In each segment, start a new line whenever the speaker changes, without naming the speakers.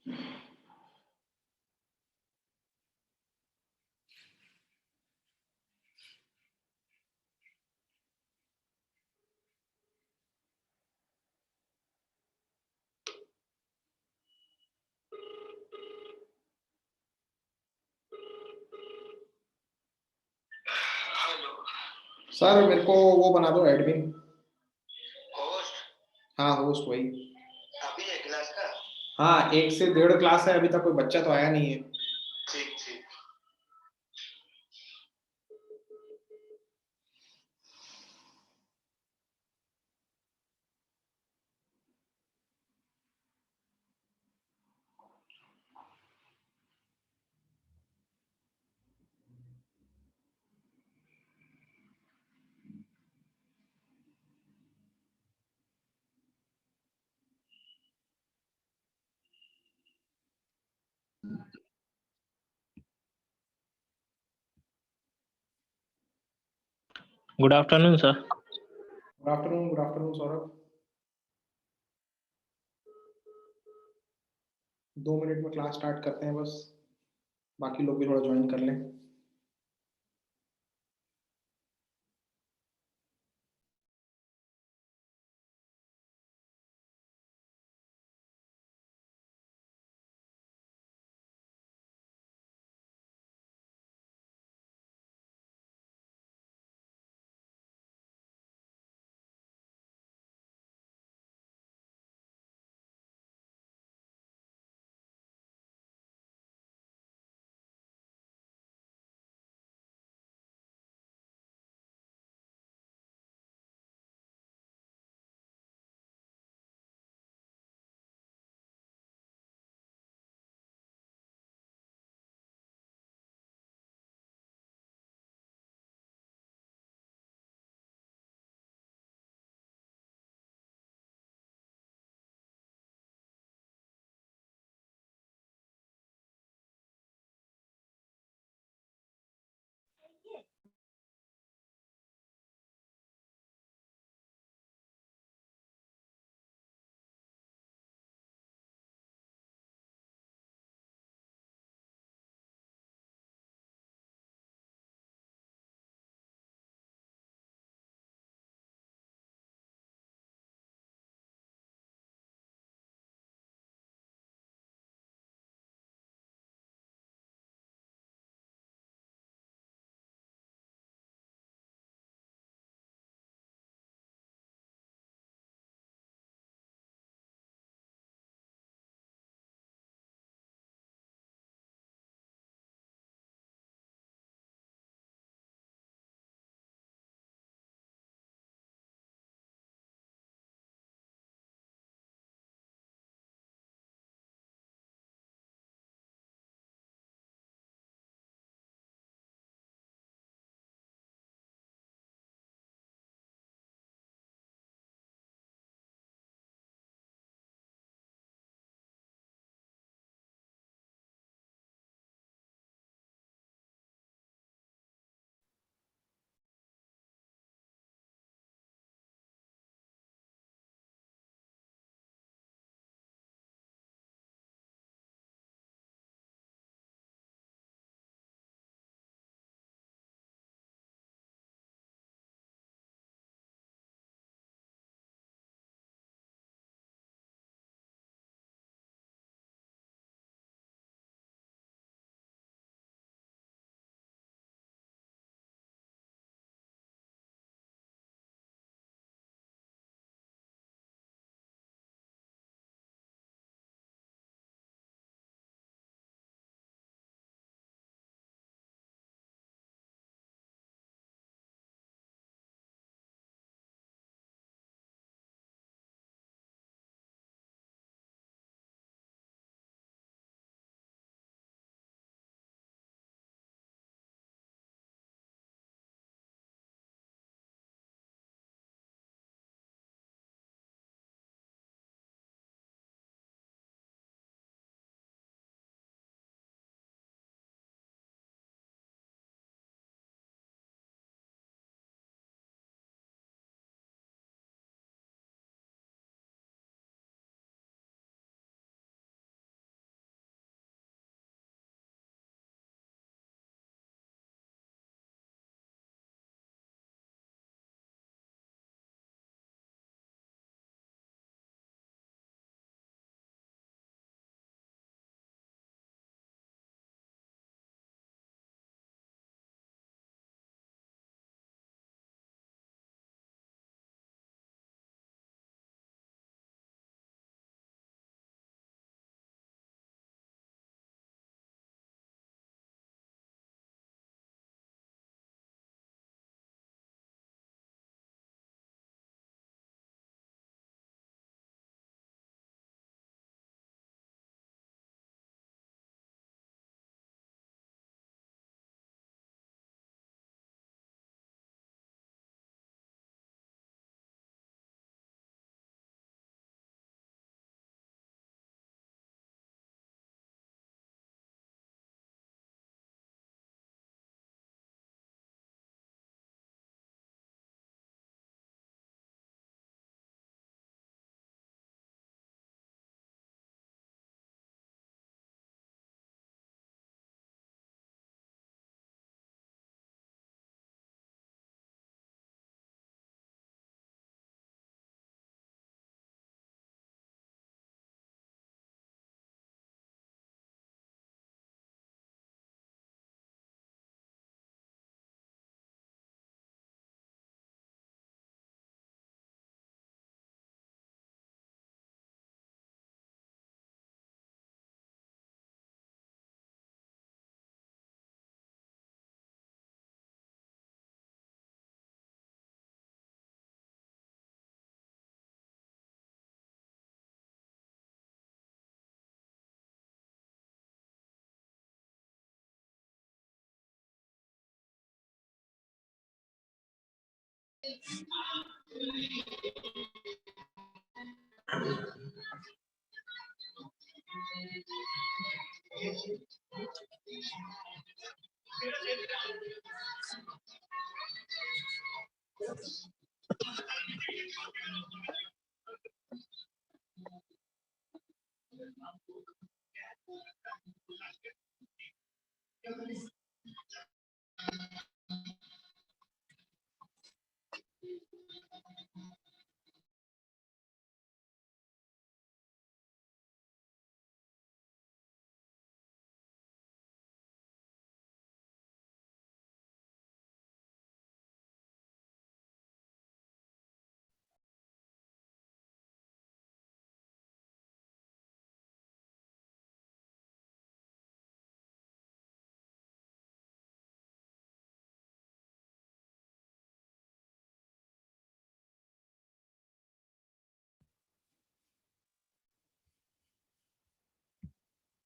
Hello.
Sir मेरे को वो बना दो एडमिन।
होस्ट।
हाँ होस्ट वही।
अभी है क्लास का।
हाँ 1 से 1.5 क्लास है, अभी तक कोई बच्चा तो आया नहीं है।
ठीक ठीक।
Good afternoon sir.
Good afternoon Saurabh. 2 minute में क्लास स्टार्ट करते हैं बस, बाकी लोग भी थोड़ा ज्वाइन कर लें।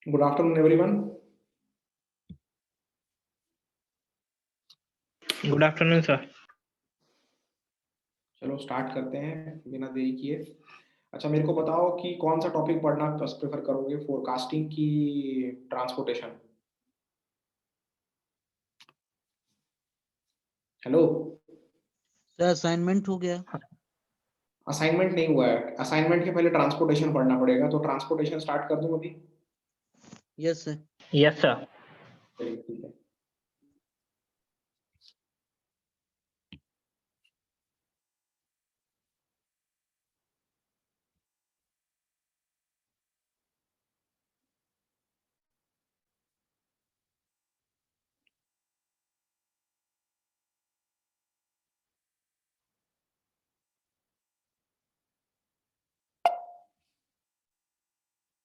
Good afternoon, everyone.
Good afternoon sir.
चलो स्टार्ट करते हैं बिना देरी किए। अच्छा, मेरे को बताओ कि कौन सा टॉपिक पढ़ना प्रेफर करोगे, फोरकास्टिंग की ट्रांसपोर्टेशन? हेलो,
सर असाइनमेंट हो गया?
असाइनमेंट नहीं हुआ है। असाइनमेंट के पहले ट्रांसपोर्टेशन पढ़ना पड़ेगा, तो ट्रांसपोर्टेशन स्टार्ट कर दूं अभी?
Yes sir.
Yes sir.
चलिए ठीक है।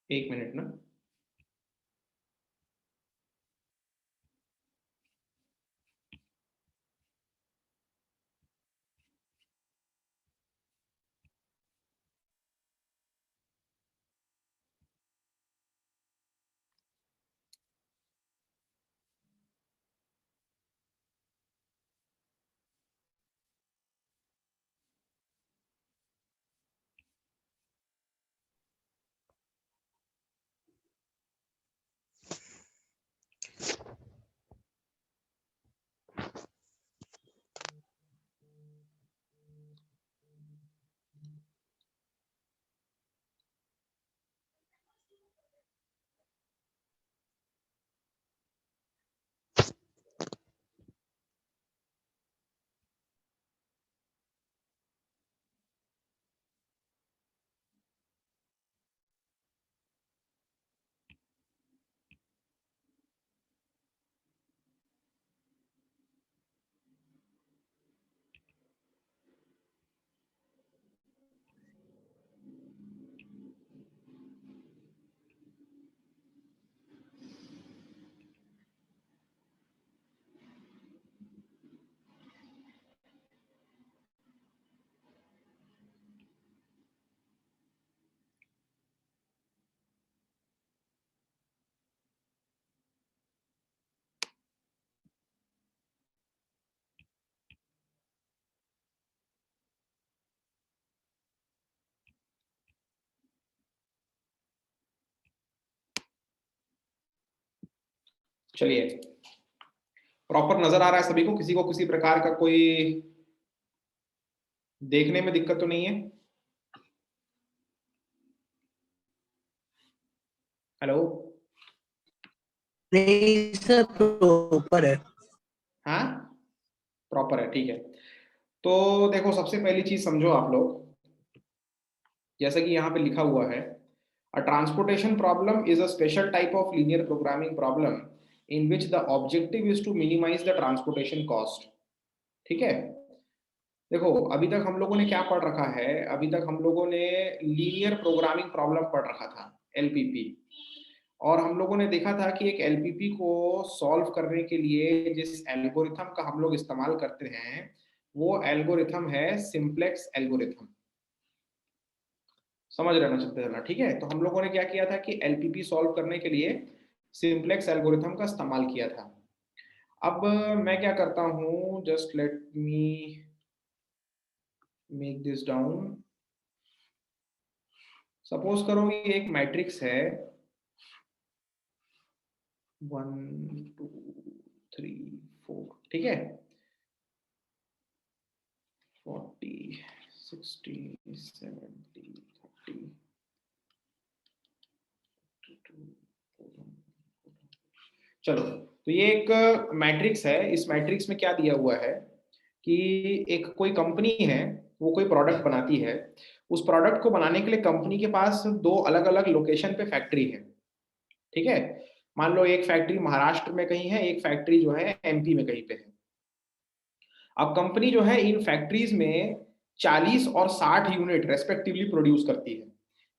एक मिनट ना। चलिए, प्रॉपर नजर आ रहा है सभी को? किसी को किसी प्रकार का कोई देखने में दिक्कत तो नहीं है? हेलो?
नहीं सर, प्रॉपर है।
हाँ, प्रॉपर है, ठीक है। तो देखो, सबसे पहली चीज समझो आप लोग, जैसा कि यहाँ पे लिखा हुआ है, a transportation problem is a special type of linear programming problem in which the objective is to minimise the transportation cost. ठीक है, देखो अभी तक हम लोगों ने क्या पढ़ रखा है? अभी तक हम लोगों ने लीनियर प्रोग्रामिंग प्रॉब्लम पढ़ रखा था, एलपीपी। और हम लोगों ने देखा था कि एक एलपीपी को सॉल्व करने के लिए जिस एल्गोरिथम का हम लोग इस्तेमाल करते हैं, वो एल्गोरिथम है सिंप्लेक्स एल्गोरिथम। समझ रहे ना? चलते चलना, ठीक है। तो हम लोगों ने क्या किया था कि एलपीपी सॉल्व करने के लिए सिंप्लेक्स एल्गोरिथम का इस्तेमाल किया था। अब मैं क्या करता हूं, just let me make this down. Suppose करो ये एक मैट्रिक्स है 1 2 3 4, ठीक है, 40 60 70 30 चलो, तो ये एक मैट्रिक्स है। इस मैट्रिक्स में क्या दिया हुआ है कि एक कोई कंपनी है, वो कोई प्रोडक्ट बनाती है। उस प्रोडक्ट को बनाने के लिए कंपनी के पास दो अलग अलग लोकेशन पे फैक्ट्री है, ठीक है। मान लो एक फैक्ट्री महाराष्ट्र में कहीं है, एक फैक्ट्री जो है एमपी में कहीं पे है। अब कंपनी जो है इन फैक्ट्रीज में 40 और 60 यूनिट रेस्पेक्टिवली प्रोड्यूस करती है।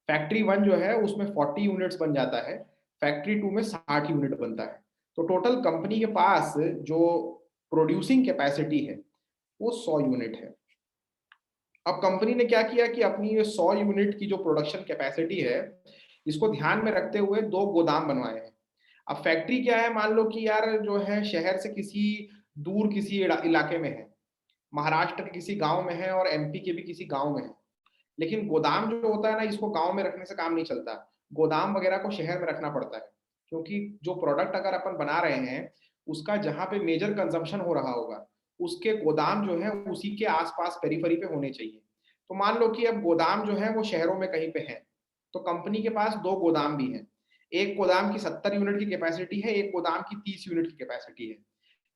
फैक्ट्री 1 जो है उसमें 40 यूनिट्स बन जाता है, फैक्ट्री 2 में 60 यूनिट बनता है। तो टोटल कंपनी के पास जो प्रोड्यूसिंग कैपेसिटी है वो 100 यूनिट है। अब कंपनी ने क्या किया कि अपनी ये 100 यूनिट की जो प्रोडक्शन कैपेसिटी है, इसको ध्यान में रखते हुए दो गोदाम बनवाए हैं। अब फैक्ट्री क्या है, मान लो कि यार जो है शहर से किसी दूर किसी इलाके में है, महाराष्ट्र के किसी गांव में है और एमपी के भी किसी गांव में है। लेकिन गोदाम जो होता है ना, इसको गांव में रखने से काम नहीं चलता, गोदाम वगैरह को शहर में रखना पड़ता है। क्योंकि जो प्रोडक्ट अगर अपन बना रहे हैं उसका जहां पे मेजर कंजम्पशन हो रहा होगा, उसके गोदाम जो है उसी के आसपास पेरीफेरी पे होने चाहिए। तो मान लो कि अब गोदाम जो है वो शहरों में कहीं पे है, तो कंपनी के पास दो गोदाम भी हैं। एक गोदाम की 70 यूनिट की कैपेसिटी है, एक गोदाम की 30 यूनिट की कैपेसिटी है।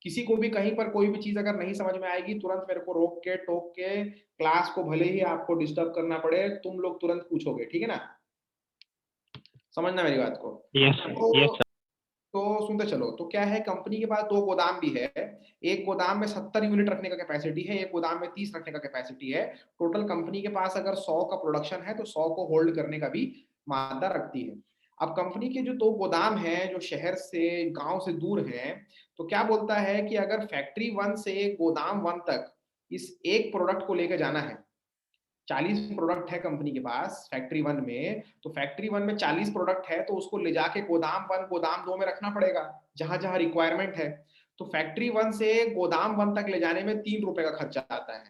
किसी को भी कहीं पर कोई भी चीज अगर नहीं समझ में आएगी, तुरंत मेरे को रोक के टोक के, क्लास को भले ही आपको डिस्टर्ब करना पड़े, तुम लोग तुरंत पूछोगे, ठीक है ना। समझना मेरी बात को।
Yes, yes, sir.
तो सुनते चलो, तो क्या है, कंपनी के पास दो गोदाम भी है। एक गोदाम में 70 यूनिट रखने का कैपेसिटी है, एक गोदाम में 30 रखने का कैपेसिटी है। टोटल कंपनी के पास अगर 100 का प्रोडक्शन है तो 100 को होल्ड करने का भी मादा रखती है। अब कंपनी के जो दो गोदाम हैं जो शहर से गांव से दूर हैं, तो क्या बोलता है कि अगर फैक्ट्री 1 से गोदाम 1 तक इस एक प्रोडक्ट को लेकर जाना है, 40 प्रोडक्ट है कंपनी के पास फैक्ट्री 1 में, तो फैक्ट्री 1 में 40 प्रोडक्ट है तो उसको ले जाके गोदाम 1 गोदाम 2 में रखना पड़ेगा जहां जहां रिक्वायरमेंट है। तो फैक्ट्री 1 से गोदाम 1 तक ले जाने में 3 रुपए का खर्चा आता है।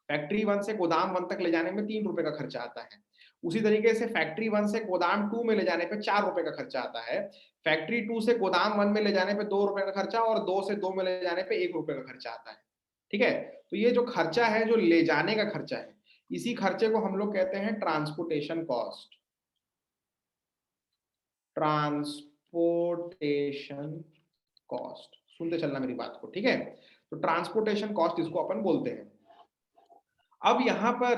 फैक्ट्री 1 से गोदाम 1 तक ले जाने में 3 रुपए का खर्चा आता है। उसी तरीके से फैक्ट्री 1 से गोदाम 2 में ले जाने पे 4 रुपए का खर्चा आता है। फैक्ट्री 2 से गोदाम 1 में ले जाने पे 2 रुपए का खर्चा, और 2 से 2 में ले जाने पे 1 रुपए का खर्चा आता है, ठीक है। तो ये जो खर्चा है, जो ले जाने का खर्चा है, इसी खर्चे को हम लोग कहते हैं ट्रांसपोर्टेशन कॉस्ट। ट्रांसपोर्टेशन कॉस्ट, सुनते चलना मेरी बात को, ठीक है। तो ट्रांसपोर्टेशन कॉस्ट इसको अपन बोलते हैं। अब यहाँ पर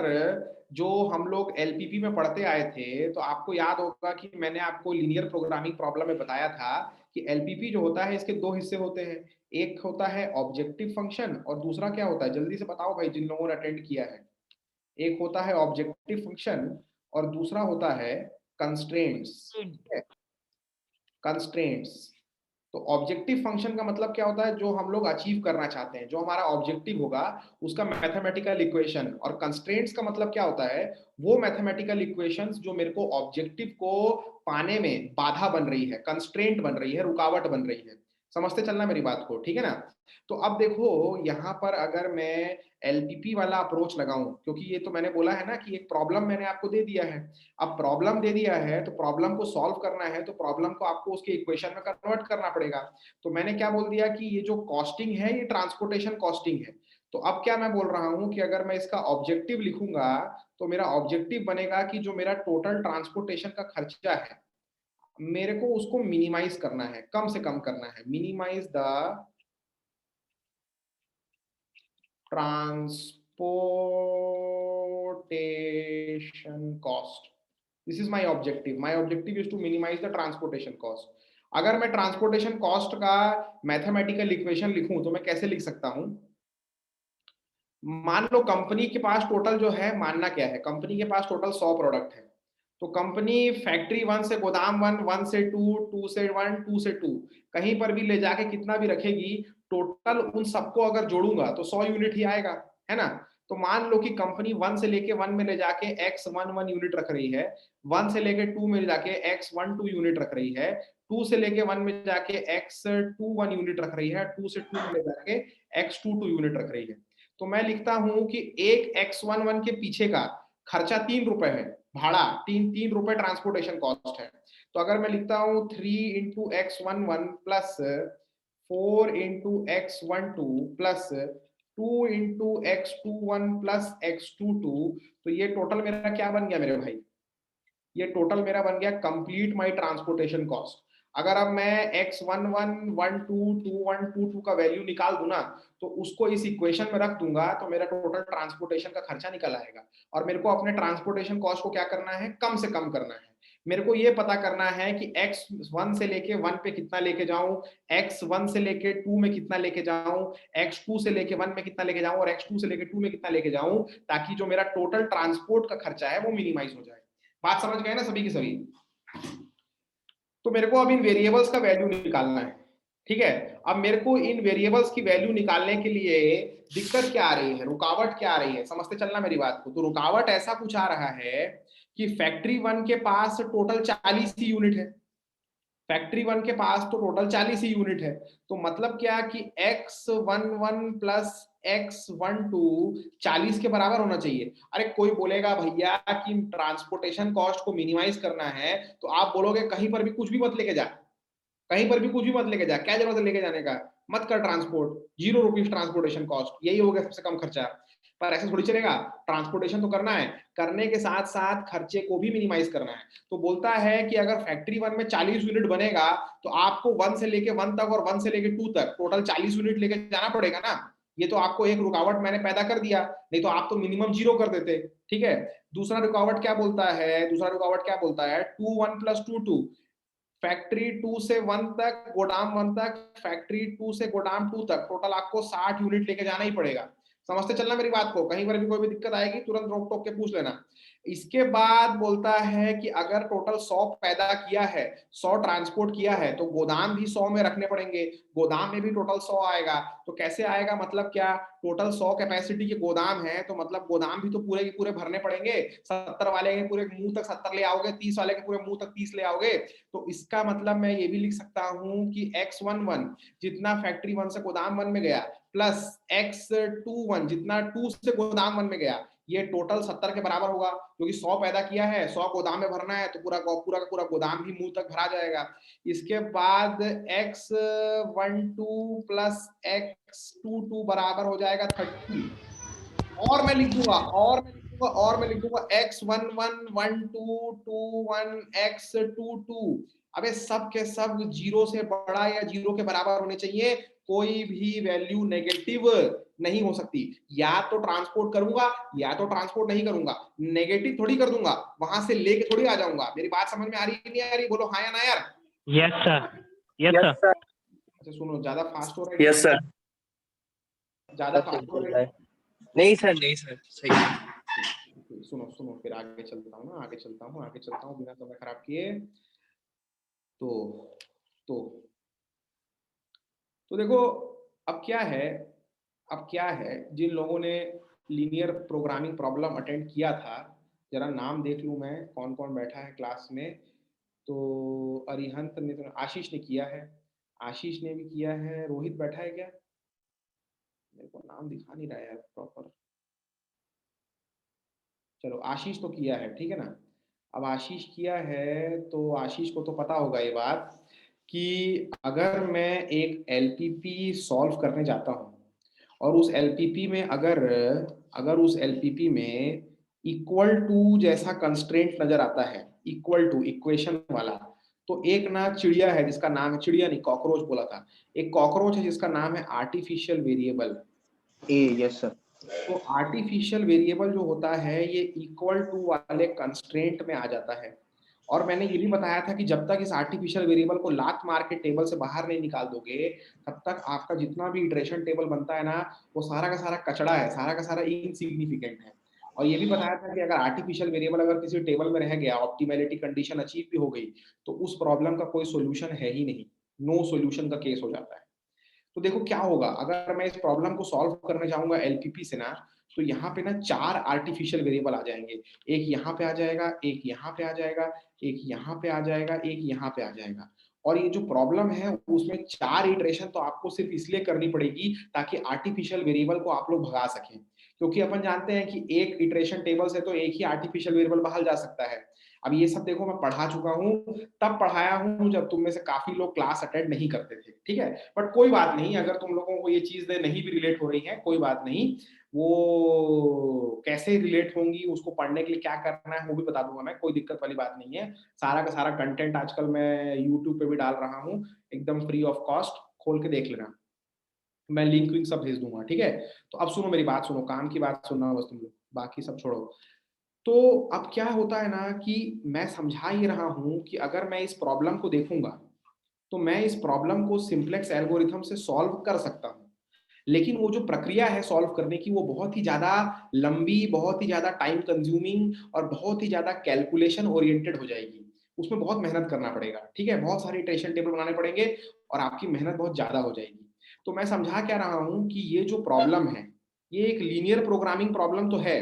जो हम लोग एलपीपी में पढ़ते आए थे, तो आपको याद होगा कि मैंने आपको लीनियर प्रोग्रामिंग प्रॉब्लम में बताया था कि एलपीपी जो होता है इसके दो हिस्से होते हैं। एक होता है ऑब्जेक्टिव फंक्शन और दूसरा क्या होता है, जल्दी से बताओ भाई जिन लोगों ने अटेंड किया है। एक होता है ऑब्जेक्टिव फंक्शन और दूसरा होता है कंस्ट्रेंट्स। कंस्ट्रेंट्स, तो ऑब्जेक्टिव फंक्शन का मतलब क्या होता है, जो हम लोग अचीव करना चाहते हैं, जो हमारा ऑब्जेक्टिव होगा उसका मैथमेटिकल इक्वेशन। और कंस्ट्रेंट्स का मतलब क्या होता है, वो मैथमेटिकल इक्वेशंस जो मेरे को ऑब्जेक्टिव को पाने में बाधा बन रही है, कंस्ट्रेंट बन रही है, रुकावट बन रही है। समझते चलना मेरी बात को, ठीक है ना। तो अब देखो यहाँ पर अगर मैं एलपीपी वाला अप्रोच लगाऊं, क्योंकि ये तो मैंने बोला है ना कि एक प्रॉब्लम मैंने आपको दे दिया है। अब प्रॉब्लम दे दिया है तो प्रॉब्लम को सॉल्व करना है, तो प्रॉब्लम को आपको उसके इक्वेशन में कन्वर्ट करना पड़ेगा। तो मैंने क्या बोल दिया कि ये जो कॉस्टिंग है ये ट्रांसपोर्टेशन कॉस्टिंग है। तो अब क्या मैं बोल रहा हूं कि अगर मैं इसका ऑब्जेक्टिव लिखूंगा तो मेरा ऑब्जेक्टिव बनेगा कि जो मेरा टोटल ट्रांसपोर्टेशन का खर्चा है, मेरे को उसको मिनिमाइज करना है, कम से कम करना है। Minimise the transportation cost. This is my objective. My objective is to minimize the transportation cost. अगर मैं ट्रांसपोर्टेशन कॉस्ट का मैथमेटिकल इक्वेशन लिखूं तो मैं कैसे लिख सकता हूं। मान लो कंपनी के पास टोटल जो है, मानना क्या है, कंपनी के पास टोटल 100 प्रोडक्ट है। तो कंपनी फैक्ट्री 1 से गोदाम 1, 1 से 2, 2 से 1, 2 से 2 कहीं पर भी ले जाके कितना भी रखेगी, टोटल उन सबको अगर जोड़ूंगा तो 100 यूनिट ही आएगा, है ना। तो मान लो कि कंपनी 1 से लेके 1 में ले जाके x11 यूनिट रख रही है, 1 से लेके 2 में जाके x12 यूनिट रख रही है, 2 से लेके 1 में जाके x21 यूनिट रख रही है, 2 से 2 में ले जाके x22 यूनिट रख रही है। तो मैं लिखता हूं कि एक X11 के पीछे का खर्चा 3 रुपए है, भाड़ा 3 रुपए ट्रांसपोर्टेशन कॉस्ट है। तो अगर मैं लिखता हूं 3 into X11 plus 4 into X12 plus 2 into X21 plus X22, तो ये टोटल मेरा क्या बन गया मेरे भाई? ये टोटल मेरा बन गया कंप्लीट माई ट्रांसपोर्टेशन कॉस्ट। अगर अब मैं X11, 12, 21, 22 का वैल्यू निकाल दूं ना, तो उसको इस इक्वेशन में रख दूंगा तो मेरा टोटल ट्रांसपोर्टेशन का खर्चा निकल आएगा। और मेरे को अपने ट्रांसपोर्टेशन कॉस्ट को क्या करना है? कम से कम करना है। मेरे को ये पता करना है कि X1 से लेके 1 पे कितना लेके जाऊं, X1 से लेके 2 में कितना लेके जाऊं, X2 से लेके 1 में कितना लेके जाऊं और X2 से लेके 2 में कितना लेके जाऊं, ताकि जो मेरा टोटल ट्रांसपोर्ट का खर्चा है वो मिनिमाइज हो जाए। बात समझ गए ना सभी की सभी? तो मेरे को अब इन वेरिएबल्स का वैल्यू निकालना है, ठीक है। अब मेरे को इन वेरिएबल्स की वैल्यू निकालने के लिए दिक्कत क्या आ रही है, रुकावट क्या आ रही है, समझते चलना मेरी बात को। तो रुकावट ऐसा कुछ आ रहा है कि फैक्ट्री 1 के पास टोटल 40 ही यूनिट है, फैक्ट्री 1 के पास तो टोटल 40 ही यूनिट है। तो मतलब क्या कि X11 प्लस X12 40 के बराबर होना चाहिए। अरे कोई बोलेगा भैया कि ट्रांसपोर्टेशन कॉस्ट को मिनिमाइज करना है, तो आप बोलोगे कहीं पर भी कुछ भी मत लेके जा, कहीं पर भी कुछ भी मत लेके जा, क्या जरूरत है लेके जाने का, मत कर ट्रांसपोर्ट, 0 रुपीज ट्रांसपोर्टेशन कॉस्ट, यही हो गया सबसे कम खर्चा। पर ऐसे थोड़ी चलेगा, ट्रांसपोर्टेशन तो करना है, करने के साथ साथ खर्चे को भी मिनिमाइज करना है। तो बोलता है कि अगर फैक्ट्री 1 में 40 यूनिट बनेगा तो आपको 1 से लेके 1 तक और 1 से लेके 2 तक टोटल 40 यूनिट लेके जाना पड़ेगा ना। ये तो आपको एक रुकावट मैंने पैदा कर दिया, नहीं तो आप तो मिनिमम 0 कर देते, ठीक है। दूसरा रुकावट क्या बोलता है? दूसरा रुकावट क्या बोलता है? 2 1 प्लस 2 2, फैक्ट्री 2 से 1 तक, गोदाम 1 तक, फैक्ट्री 2 से गोदाम 2 तक टोटल आपको 60 यूनिट लेके जाना ही पड़ेगा। समझते चलना मेरी बात को, कहीं पर भी कोई भी दिक्कत आएगी तुरंत रोक टोक के पूछ लेना। इसके बाद बोलता है कि अगर टोटल 100 पैदा किया है, 100 ट्रांसपोर्ट किया है, तो गोदाम भी 100 में रखने पड़ेंगे, गोदाम में भी टोटल 100 आएगा। तो कैसे आएगा? मतलब क्या, टोटल 100 कैपेसिटी के गोदाम है तो मतलब गोदाम भी तो पूरे के पूरे भरने पड़ेंगे। 70 वाले के पूरे मुंह तक 70 ले आओगे, 30 वाले के पूरे मुंह तक 30 ले आओगे। तो इसका मतलब मैं ये भी लिख सकता हूं कि X11 जितना फैक्ट्री 1 से गोदाम 1 में गया प्लस X21 जितना 2 से गोदाम 1 में गया, ये टोटल 70 के बराबर होगा, क्योंकि 100 पैदा किया है, 100 गोदाम में भरना है, तो पूरा का पूरा गोदाम भी मुंह तक भरा जाएगा। इसके बाद X12 प्लस X22 बराबर हो जाएगा 30, और मैं लिख दूंगा X11 12 21 X22। अबे सब के सब 0 से बड़ा या 0 के बराबर होने चाहिए, कोई भी वैल्यू नेगेटिव नहीं हो सकती। या तो ट्रांसपोर्ट करूंगा या तो ट्रांसपोर्ट नहीं करूंगा, नेगेटिव थोड़ी कर दूंगा, वहां से लेके थोड़ी आ जाऊंगा। मेरी बात समझ में आ रही है नहीं आ रही? बोलो हाँ या ना यार।
Yes sir, yes sir.
अच्छा सुनो, ज्यादा फास्ट हो रहा है?
Yes sir.
ज्यादा फास्ट हो रहा है?
नहीं सर, नहीं सर, सही है।
सुनो फिर आगे चलता हूँ ना, आगे चलता हूँ बिना समय खराब किए। तो देखो अब क्या है, जिन लोगों ने लीनियर प्रोग्रामिंग प्रॉब्लम अटेंड किया था, जरा नाम देख लूं मैं कौन कौन बैठा है क्लास में। तो अरिहंत ने तो, आशीष ने किया है, आशीष ने भी किया है, रोहित बैठा है क्या? मेरे को नाम दिखा नहीं रहा है यार प्रॉपर। चलो आशीष तो किया है, ठीक है ना। अब आशीष किया है तो आशीष को तो पता होगा ये बात कि अगर मैं एक एलपीपी सॉल्व करने जाता हूँ और उस एलपीपी में अगर उस एलपीपी में इक्वल टू जैसा कंस्ट्रेंट नजर आता है, इक्वल टू इक्वेशन वाला, तो एक ना चिड़िया है जिसका नाम है, चिड़िया नहीं कॉकरोच बोला था, एक कॉकरोच है जिसका नाम है आर्टिफिशियल वेरिएबल।
Yes sir.
तो आर्टिफिशियल वेरिएबल जो होता है ये इक्वल टू वाले कंस्ट्रेंट में आ जाता है। और मैंने ये भी बताया था कि जब तक इस आर्टिफिशियल वेरिएबल को लात मार के टेबल से बाहर नहीं निकाल दोगे, तब तक आपका जितना भी इटरेशन टेबल बनता है ना, वो सारा का सारा कचड़ा है, सारा का सारा इनसिग्निफिकेंट है। और ये भी बताया था कि अगर आर्टिफिशियल वेरिएबल अगर किसी टेबल में रह गया, ऑप्टिमैलिटी कंडीशन अचीव भी हो गई, तो उस प्रॉब्लम का कोई सोल्यूशन है ही नहीं, नो सोल्यूशन का केस हो जाता है। तो देखो क्या होगा अगर मैं इस प्रॉब्लम को सॉल्व करने जाऊंगा एलपीपी से ना, तो यहाँ पे ना 4 आर्टिफिशियल वेरिएबल आ जाएंगे, एक यहाँ पे आ जाएगा, एक यहाँ पे आ जाएगा, एक यहाँ पे आ जाएगा, एक यहाँ पे आ जाएगा। और ये जो प्रॉब्लम है उसमें 4 इटरेशन तो आपको सिर्फ इसलिए करनी पड़ेगी ताकि आर्टिफिशियल वेरिएबल को आप लोग भगा सकें, क्योंकि अपन जानते हैं कि एक इटरेशन टेबल से तो एक ही आर्टिफिशियल वेरिएबल बाहर जा सकता है। अब ये सब देखो मैं पढ़ा चुका हूँ, तब पढ़ाया हूँ जब तुम में से काफी लोग क्लास अटेंड नहीं करते थे, ठीक है। बट कोई बात नहीं, अगर तुम लोगों को ये चीजें नहीं भी रिलेट हो रही हैं कोई बात नहीं, वो कैसे रिलेट होंगी उसको पढ़ने के लिए क्या करना है वो भी बता दूंगा मैं, कोई दिक्कत वाली बात नहीं है। सारा का सारा कंटेंट आजकल मैं यूट्यूब पे भी डाल रहा हूँ, एकदम फ्री ऑफ कॉस्ट, खोल के देख लेना, मैं लिंक विंक सब भेज दूंगा, ठीक है। तो अब सुनो मेरी बात, सुनो, काम की बात सुनना बस तुम लोग, बाकी सब छोड़ो। तो अब क्या होता है ना कि मैं समझा ही रहा हूं कि अगर मैं इस प्रॉब्लम को देखूंगा तो मैं इस प्रॉब्लम को सिंप्लेक्स एल्गोरिथम से सॉल्व कर सकता हूं, लेकिन वो जो प्रक्रिया है सॉल्व करने की वो बहुत ही ज्यादा लंबी, बहुत ही ज्यादा टाइम कंज्यूमिंग और बहुत ही ज्यादा कैलकुलेशन ओरिएंटेड हो जाएगी, उसमें बहुत मेहनत करना पड़ेगा, ठीक है, बहुत सारे इटरेशन टेबल बनाने पड़ेंगे और आपकी मेहनत बहुत ज्यादा हो जाएगी। तो मैं समझा क्या रहा हूं कि ये जो प्रॉब्लम है ये एक लीनियर प्रोग्रामिंग प्रॉब्लम तो है,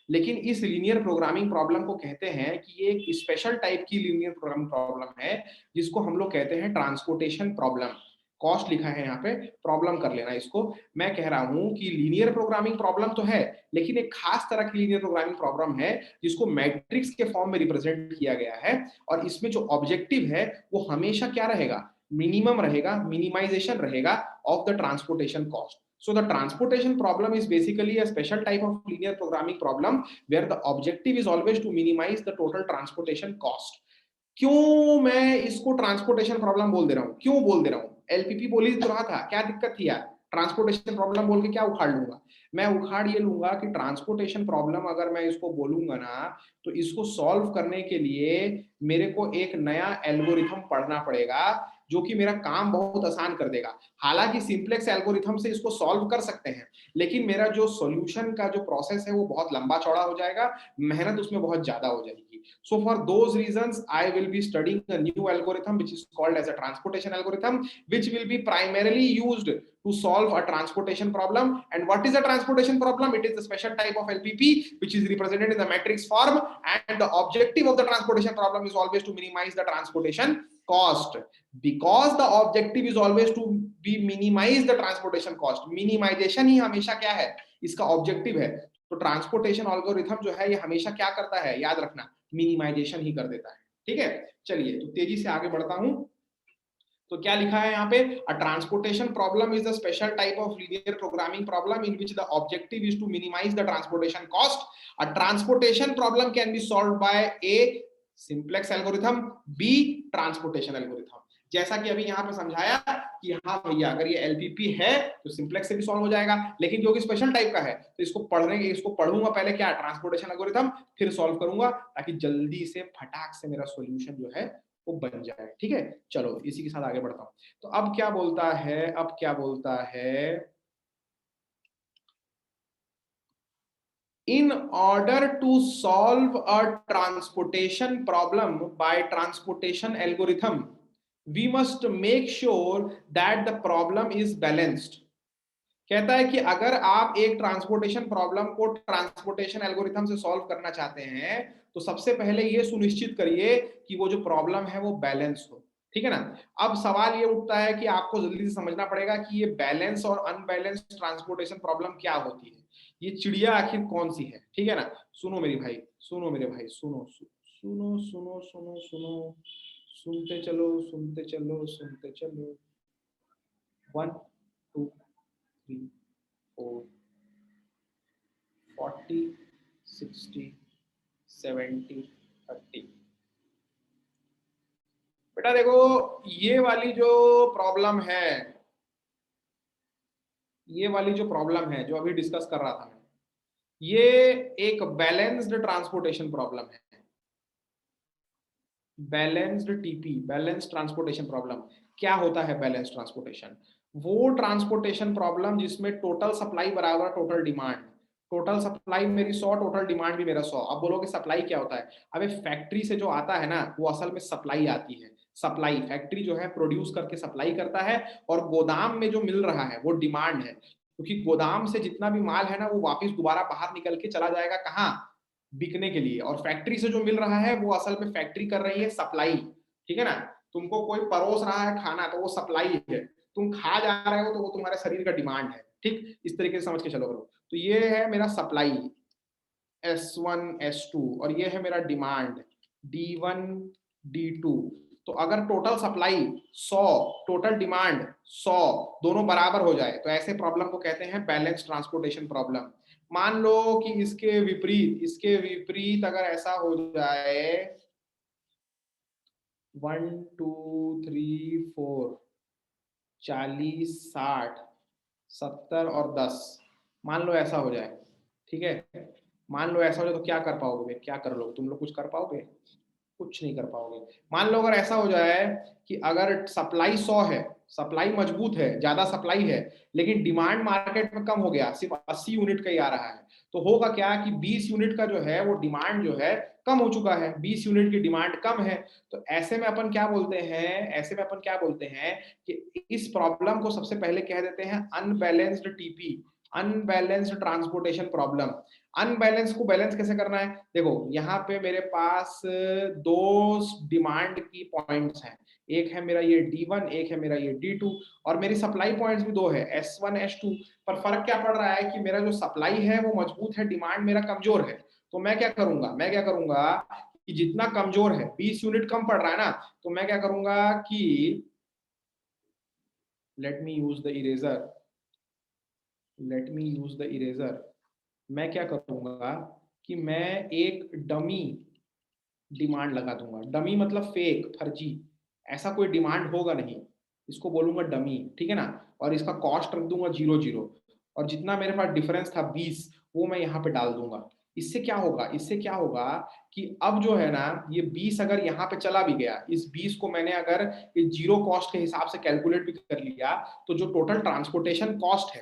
लेकिन इस लीनियर प्रोग्रामिंग प्रॉब्लम को कहते हैं कि ये एक स्पेशल टाइप की लीनियर प्रोग्रामिंग प्रॉब्लम है जिसको हम लोग कहते हैं ट्रांसपोर्टेशन प्रॉब्लम। कॉस्ट लिखा है यहाँ पे, प्रॉब्लम कर लेना इसको। मैं कह रहा हूं कि लीनियर प्रोग्रामिंग प्रॉब्लम तो है, लेकिन एक खास तरह की लीनियर प्रोग्रामिंग प्रॉब्लम है जिसको मैट्रिक्स के फॉर्म में रिप्रेजेंट किया गया है, और इसमें जो ऑब्जेक्टिव है वो हमेशा क्या रहेगा, मिनिमम रहेगा, मिनिमाइजेशन रहेगा of the transportation cost. So the transportation problem is basically a special type of linear programming problem where the objective is always to minimize the total transportation cost. क्यों मैं इसको ट्रांसपोर्टेशन प्रॉब्लम बोल दे रहा हूँ, क्यों बोल दे रहा हूँ, एलपीपी बोली तो रहा था, क्या दिक्कत थी यार, ट्रांसपोर्टेशन प्रॉब्लम बोल के क्या उखाड़ लूंगा, मैं उखाड़ ये लूंगा कि ट्रांसपोर्टेशन प्रॉब्लम अगर मैं इसको बोलूंगा ना तो इसको सॉल्व करने के लिए मेरे को एक नया एल्गोरिथम पढ़ना पड़ेगा जो कि मेरा काम बहुत आसान कर देगा। हालांकि सिंप्लेक्स एल्गोरिथम से इसको सॉल्व कर सकते हैं, लेकिन मेरा जो सॉल्यूशन का जो प्रोसेस है वो बहुत लंबा चौड़ा हो जाएगा, मेहनत उसमें बहुत ज्यादा हो जाएगी। So for those reasons, I will be studying a new algorithm which is called as a transportation algorithm, which will be primarily used to solve a transportation problem. And what is a transportation problem? It is a special type of LPP which is represented in the matrix form, and the objective of the transportation problem is always to minimize the transportation cost. Because the objective is always to be minimize the transportation cost, minimization ही हमेशा क्या है, इसका objective है। तो transportation algorithm जो है ये हमेशा क्या करता है, याद रखना, मिनिमाइजेशन ही कर देता है, ठीक है। चलिए तो तेजी से आगे बढ़ता हूं। तो क्या लिखा है यहाँ पे, a transportation problem is a special type of linear programming problem in which the objective is to minimise the transportation cost. A transportation problem can be solved by a simplex algorithm, B transportation algorithm. जैसा कि अभी यहाँ पे समझाया कि हाँ भैया अगर ये एलपीपी है तो सिंप्लेक्स से भी सॉल्व हो जाएगा, लेकिन जो कि स्पेशल टाइप का है तो इसको पढ़ूंगा पहले क्या, ट्रांसपोर्टेशन एल्गोरिथम, फिर सॉल्व करूंगा ताकि जल्दी से फटाक से मेरा सॉल्यूशन जो है वो बन जाए, ठीक है। चलो इसी के साथ आगे बढ़ता हूं। तो अब क्या बोलता है, अब क्या बोलता है, in order to solve a transportation problem by transportation algorithm, we must make sure that the problem is balanced। कहता है कि अगर आप एक ट्रांसपोर्टेशन प्रॉब्लम को ट्रांसपोर्टेशन एल्गोरिथम से सॉल्व करना चाहते हैं तो सबसे पहले ये सुनिश्चित करिए कि वो जो प्रॉब्लम है वो बैलेंस हो, ठीक है ना। अब सवाल ये उठता है कि आपको जल्दी से समझना पड़ेगा कि ये बैलेंस और अनबैलेंस्ड ट्रांसपोर्टेशन प्रॉब्लम क्या होती है, ये चिड़िया आखिर कौन सी है, ठीक है ना। सुनो मेरी भाई, सुनो मेरे भाई, सुनो सुनो सुनो सुनो सुनो, सुनते चलो सुनते चलो सुनते चलो। 1 2 3 4 40 60 70 30। बेटा देखो ये वाली जो प्रॉब्लम है, ये वाली जो प्रॉब्लम है जो अभी डिस्कस कर रहा था मैं, ये एक बैलेंस्ड ट्रांसपोर्टेशन प्रॉब्लम है, balanced TP, balance transportation problem. क्या होता है बैलेंस ट्रांसपोर्टेशन, वो ट्रांसपोर्टेशन प्रॉब्लम जिसमें टोटल सप्लाई बराबर टोटल डिमांड, टोटल सप्लाई मेरी 100, टोटल डिमांड भी मेरा 100। अब बोलोगे सप्लाई क्या होता है, अबे फैक्ट्री से जो आता है ना वो असल में सप्लाई आती है, सप्लाई फैक्ट्री जो है प्रोड्यूस करके सप्लाई करता है, और गोदाम में जो मिल रहा है वो डिमांड है, क्योंकि गोदाम से जितना भी माल है ना वो वापस दोबारा बाहर निकल के चला जाएगा कहाँ, बिकने के लिए, और फैक्ट्री से जो मिल रहा है वो असल में फैक्ट्री कर रही है सप्लाई, ठीक है ना। तुमको कोई परोस रहा है खाना तो वो सप्लाई है, तुम खा जा रहे हो तो वो तुम्हारे शरीर का डिमांड है। ठीक, इस तरीके से समझ के चलो करो। तो ये है मेरा सप्लाई S1 S2 और ये है मेरा डिमांड D1 D2। तो अगर टोटल सप्लाई 100, टोटल डिमांड 100 दोनों बराबर हो जाए तो ऐसे प्रॉब्लम को कहते हैं बैलेंस ट्रांसपोर्टेशन प्रॉब्लम। मान लो कि इसके विपरीत अगर ऐसा हो जाए 1 2 3 4 40 60 70 और 10, मान लो ऐसा हो जाए, ठीक है। मान लो ऐसा हो जाए तो क्या कर पाओगे, क्या कर लो तुम लोग, कुछ कर पाओगे? कुछ नहीं कर पाओगे। मान लो अगर ऐसा हो जाए कि अगर सप्लाई 100 है, सप्लाई मजबूत है, ज्यादा सप्लाई है, लेकिन डिमांड मार्केट में कम हो गया, सिर्फ 80 यूनिट का ही आ रहा है, तो होगा क्या कि 20 यूनिट का जो है वो डिमांड जो है कम हो चुका है, 20 यूनिट की डिमांड कम है। तो ऐसे में अपन क्या बोलते हैं कि इस प्रॉब्लम को सबसे पहले कह देते हैं unbalanced TP, unbalanced transportation problem. Unbalance को बैलेंस कैसे करना है, देखो यहाँ पे मेरे पास दो डिमांड की पॉइंट्स हैं, एक है मेरा ये D1, एक है मेरा ये D2, और मेरी सप्लाई पॉइंट्स भी दो है S1 S2। पर फर्क क्या पड़ रहा है कि मेरा जो सप्लाई है वो मजबूत है, डिमांड मेरा कमजोर है। तो मैं क्या करूंगा कि जितना कमजोर है, 20 यूनिट कम पड़ रहा है ना, तो मैं क्या करूंगा कि let me use the eraser, मैं क्या करूंगा कि मैं एक डमी डिमांड लगा दूंगा। डमी मतलब फेक, फर्जी, ऐसा कोई डिमांड होगा नहीं, इसको बोलूंगा डमी, ठीक है ना। और इसका कॉस्ट रख दूंगा 0 और जितना मेरे पास डिफरेंस था 20 वो मैं यहाँ पे डाल दूंगा। इससे क्या होगा कि अब जो है ना ये 20 अगर यहाँ पे चला भी गया, इस 20 को मैंने अगर इस जीरो कॉस्ट के हिसाब से कैलकुलेट भी कर लिया, तो जो टोटल ट्रांसपोर्टेशन कॉस्ट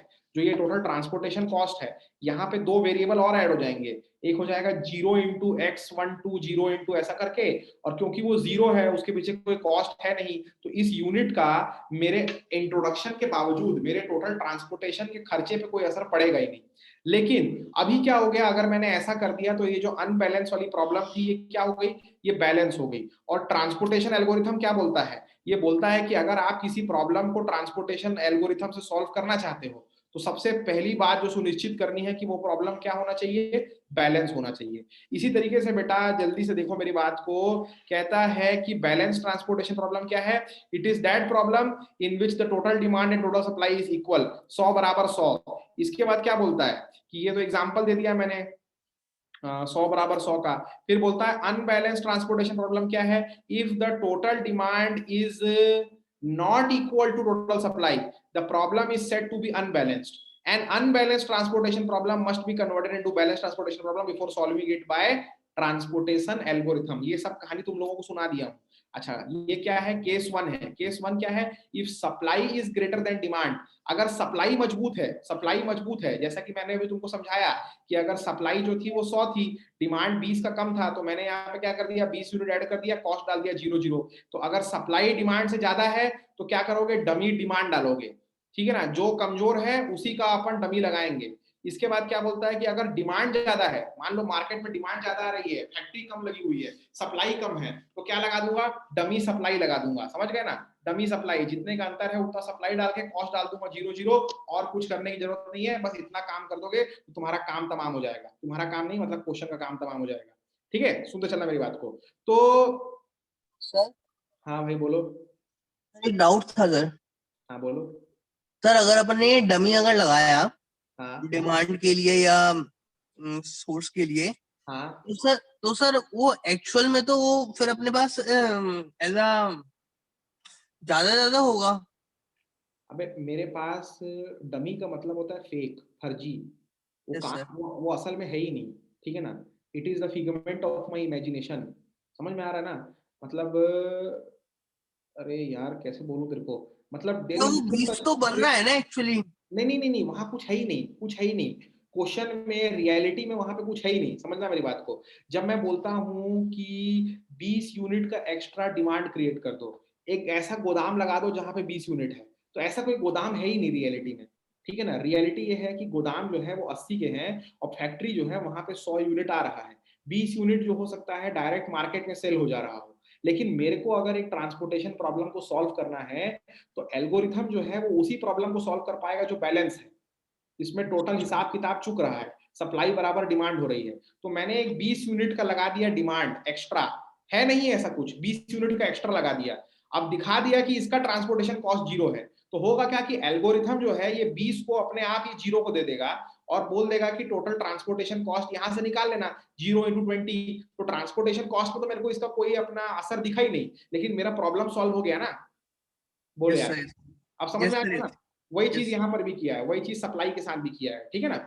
है, यहाँ पे दो वेरिएबल और ऐड हो जाएंगे। एक हो जाएगा 0 इंटू एक्स 1 2 0 इंटू ऐसा करके, और क्योंकि वो 0 है उसके पीछे कोई कॉस्ट है नहीं, तो इस यूनिट का मेरे इंट्रोडक्शन के बावजूद मेरे टोटल ट्रांसपोर्टेशन के खर्चे पे कोई असर पड़ेगा ही नहीं। लेकिन अभी क्या हो गया, अगर मैंने ऐसा कर दिया तो ये जो अनबैलेंस वाली प्रॉब्लम थी ये क्या हो गई, ये बैलेंस हो गई। और ट्रांसपोर्टेशन एल्गोरिथम क्या बोलता है, ये बोलता है कि अगर आप किसी प्रॉब्लम को ट्रांसपोर्टेशन एल्गोरिथम से सॉल्व करना चाहते हो तो सबसे पहली बात जो सुनिश्चित करनी है कि वो प्रॉब्लम क्या होना चाहिए, बैलेंस होना चाहिए। इसी तरीके से बेटा जल्दी से देखो मेरी बात को, कहता है कि बैलेंस ट्रांसपोर्टेशन प्रॉब्लम क्या है, it is that problem in which the total demand and total supply is equal, 100 बराबर 100। इसके बाद क्या बोलता है कि ये तो एग्जांपल दे दिया मैंने 100 बराबर 100 का, फिर बोलता है अनबैलेंस ट्रांसपोर्टेशन प्रॉब्लम क्या है, if the total demand is not equal to total supply, the problem is said to be unbalanced. An unbalanced transportation problem must be converted into balanced transportation problem before solving it by transportation algorithm. ये सब कहानी तुम लोगों को सुना दिया हूं। अच्छा ये क्या है, केस 1 है। केस 1 क्या है, if supply is greater than demand, अगर सप्लाई मजबूत है, जैसा कि मैंने अभी तुमको समझाया कि अगर सप्लाई जो थी वो 100 थी, डिमांड 20 का कम था, तो मैंने यहाँ पे क्या कर दिया, 20 यूनिट ऐड कर दिया, कॉस्ट डाल दिया 0 तो अगर सप्लाई डिमांड से ज्यादा है तो क्या करोगे, डमी डिमांड डालोगे, ठीक है ना। जो कमजोर है उसी का अपन डमी लगाएंगे। इसके बाद क्या बोलता है कि अगर डिमांड ज्यादा है, मान लो मार्केट में डिमांड ज्यादा आ रही है, फैक्ट्री कम लगी हुई है, सप्लाई कम है, तो क्या लगा दूंगा, डमी सप्लाई लगा दूंगा। समझ गए ना, डमी सप्लाई, जितने का अंतर है उतना सप्लाई डाल के कॉस्ट डाल दूंगा 0 और कुछ करने की जरूरत नहीं है, बस इतना काम कर दोगे तो तुम्हारा काम तमाम हो जाएगा। तुम्हारा काम नहीं मतलब क्वेश्चन का काम तमाम हो जाएगा। ठीक है, सुनते चलना मेरी बात को। तो
सर
हाँ भाई बोलो।
एक डाउट था सर।
हाँ बोलो।
सर अगर अपन ने डमी अगर लगाया
हाँ
डिमांड के लिए या सोर्स के लिए,
हाँ
तो सर वो एक्चुअल में तो वो फिर अपने पास एज ज्यादा होगा।
अबे मेरे पास डमी का मतलब होता है फेक, फर्जी, वो
Yes, sir.
वो असल में है ही नहीं, ठीक है ना। It is the figment of my imagination. समझ में आ रहा है ना, मतलब अरे यार कैसे बोलूं तेरे को, मतलब
तो वो 20 तो बन रहा है ना एक्चुअली।
नहीं वहां कुछ है ही नहीं, क्वेश्चन में रियलिटी में वहां पे कुछ है ही नहीं। समझना मेरी बात को, जब मैं बोलता हूं कि 20 यूनिट का एक्स्ट्रा डिमांड क्रिएट कर दो, एक ऐसा गोदाम लगा दो जहां पे 20 यूनिट है, तो ऐसा कोई गोदाम है ही नहीं रियलिटी में, ठीक है ना। रियलिटी ये है कि गोदाम जो है वो 80 के हैं और फैक्ट्री जो है वहां पे 100 यूनिट आ रहा है। 20 यूनिट जो हो सकता है डायरेक्ट मार्केट में सेल हो जा रहा हो, लेकिन मेरे को अगर एक ट्रांसपोर्टेशन प्रॉब्लम को सॉल्व करना है तो एल्गोरिथम जो है वो उसी प्रॉब्लम को सॉल्व कर पाएगा जो बैलेंस है, इसमें टोटल हिसाब किताब चुक रहा है, सप्लाई बराबर डिमांड हो रही है। तो मैंने एक 20 यूनिट का लगा दिया डिमांड एक्स्ट्रा, है नहीं ऐसा कुछ, 20 यूनिट का एक्स्ट्रा लगा दिया, अब दिखा दिया कि इसका ट्रांसपोर्टेशन कॉस्ट 0 है, तो होगा क्या कि एल्गोरिथम जो है ये 20 को अपने आप ही 0 को दे देगा और बोल देगा कि टोटल ट्रांसपोर्टेशन कॉस्ट यहां से निकाल लेना 0 × 20। तो ट्रांसपोर्टेशन कॉस्ट में तो मेरे को इसका कोई अपना असर दिखा ही नहीं, लेकिन मेरा प्रॉब्लम सॉल्व हो गया ना। बोले यार, अब समझ में आ गया ना? वही चीज यहाँ पर भी किया है, वही चीज सप्लाई के साथ भी किया है, ठीक है ना।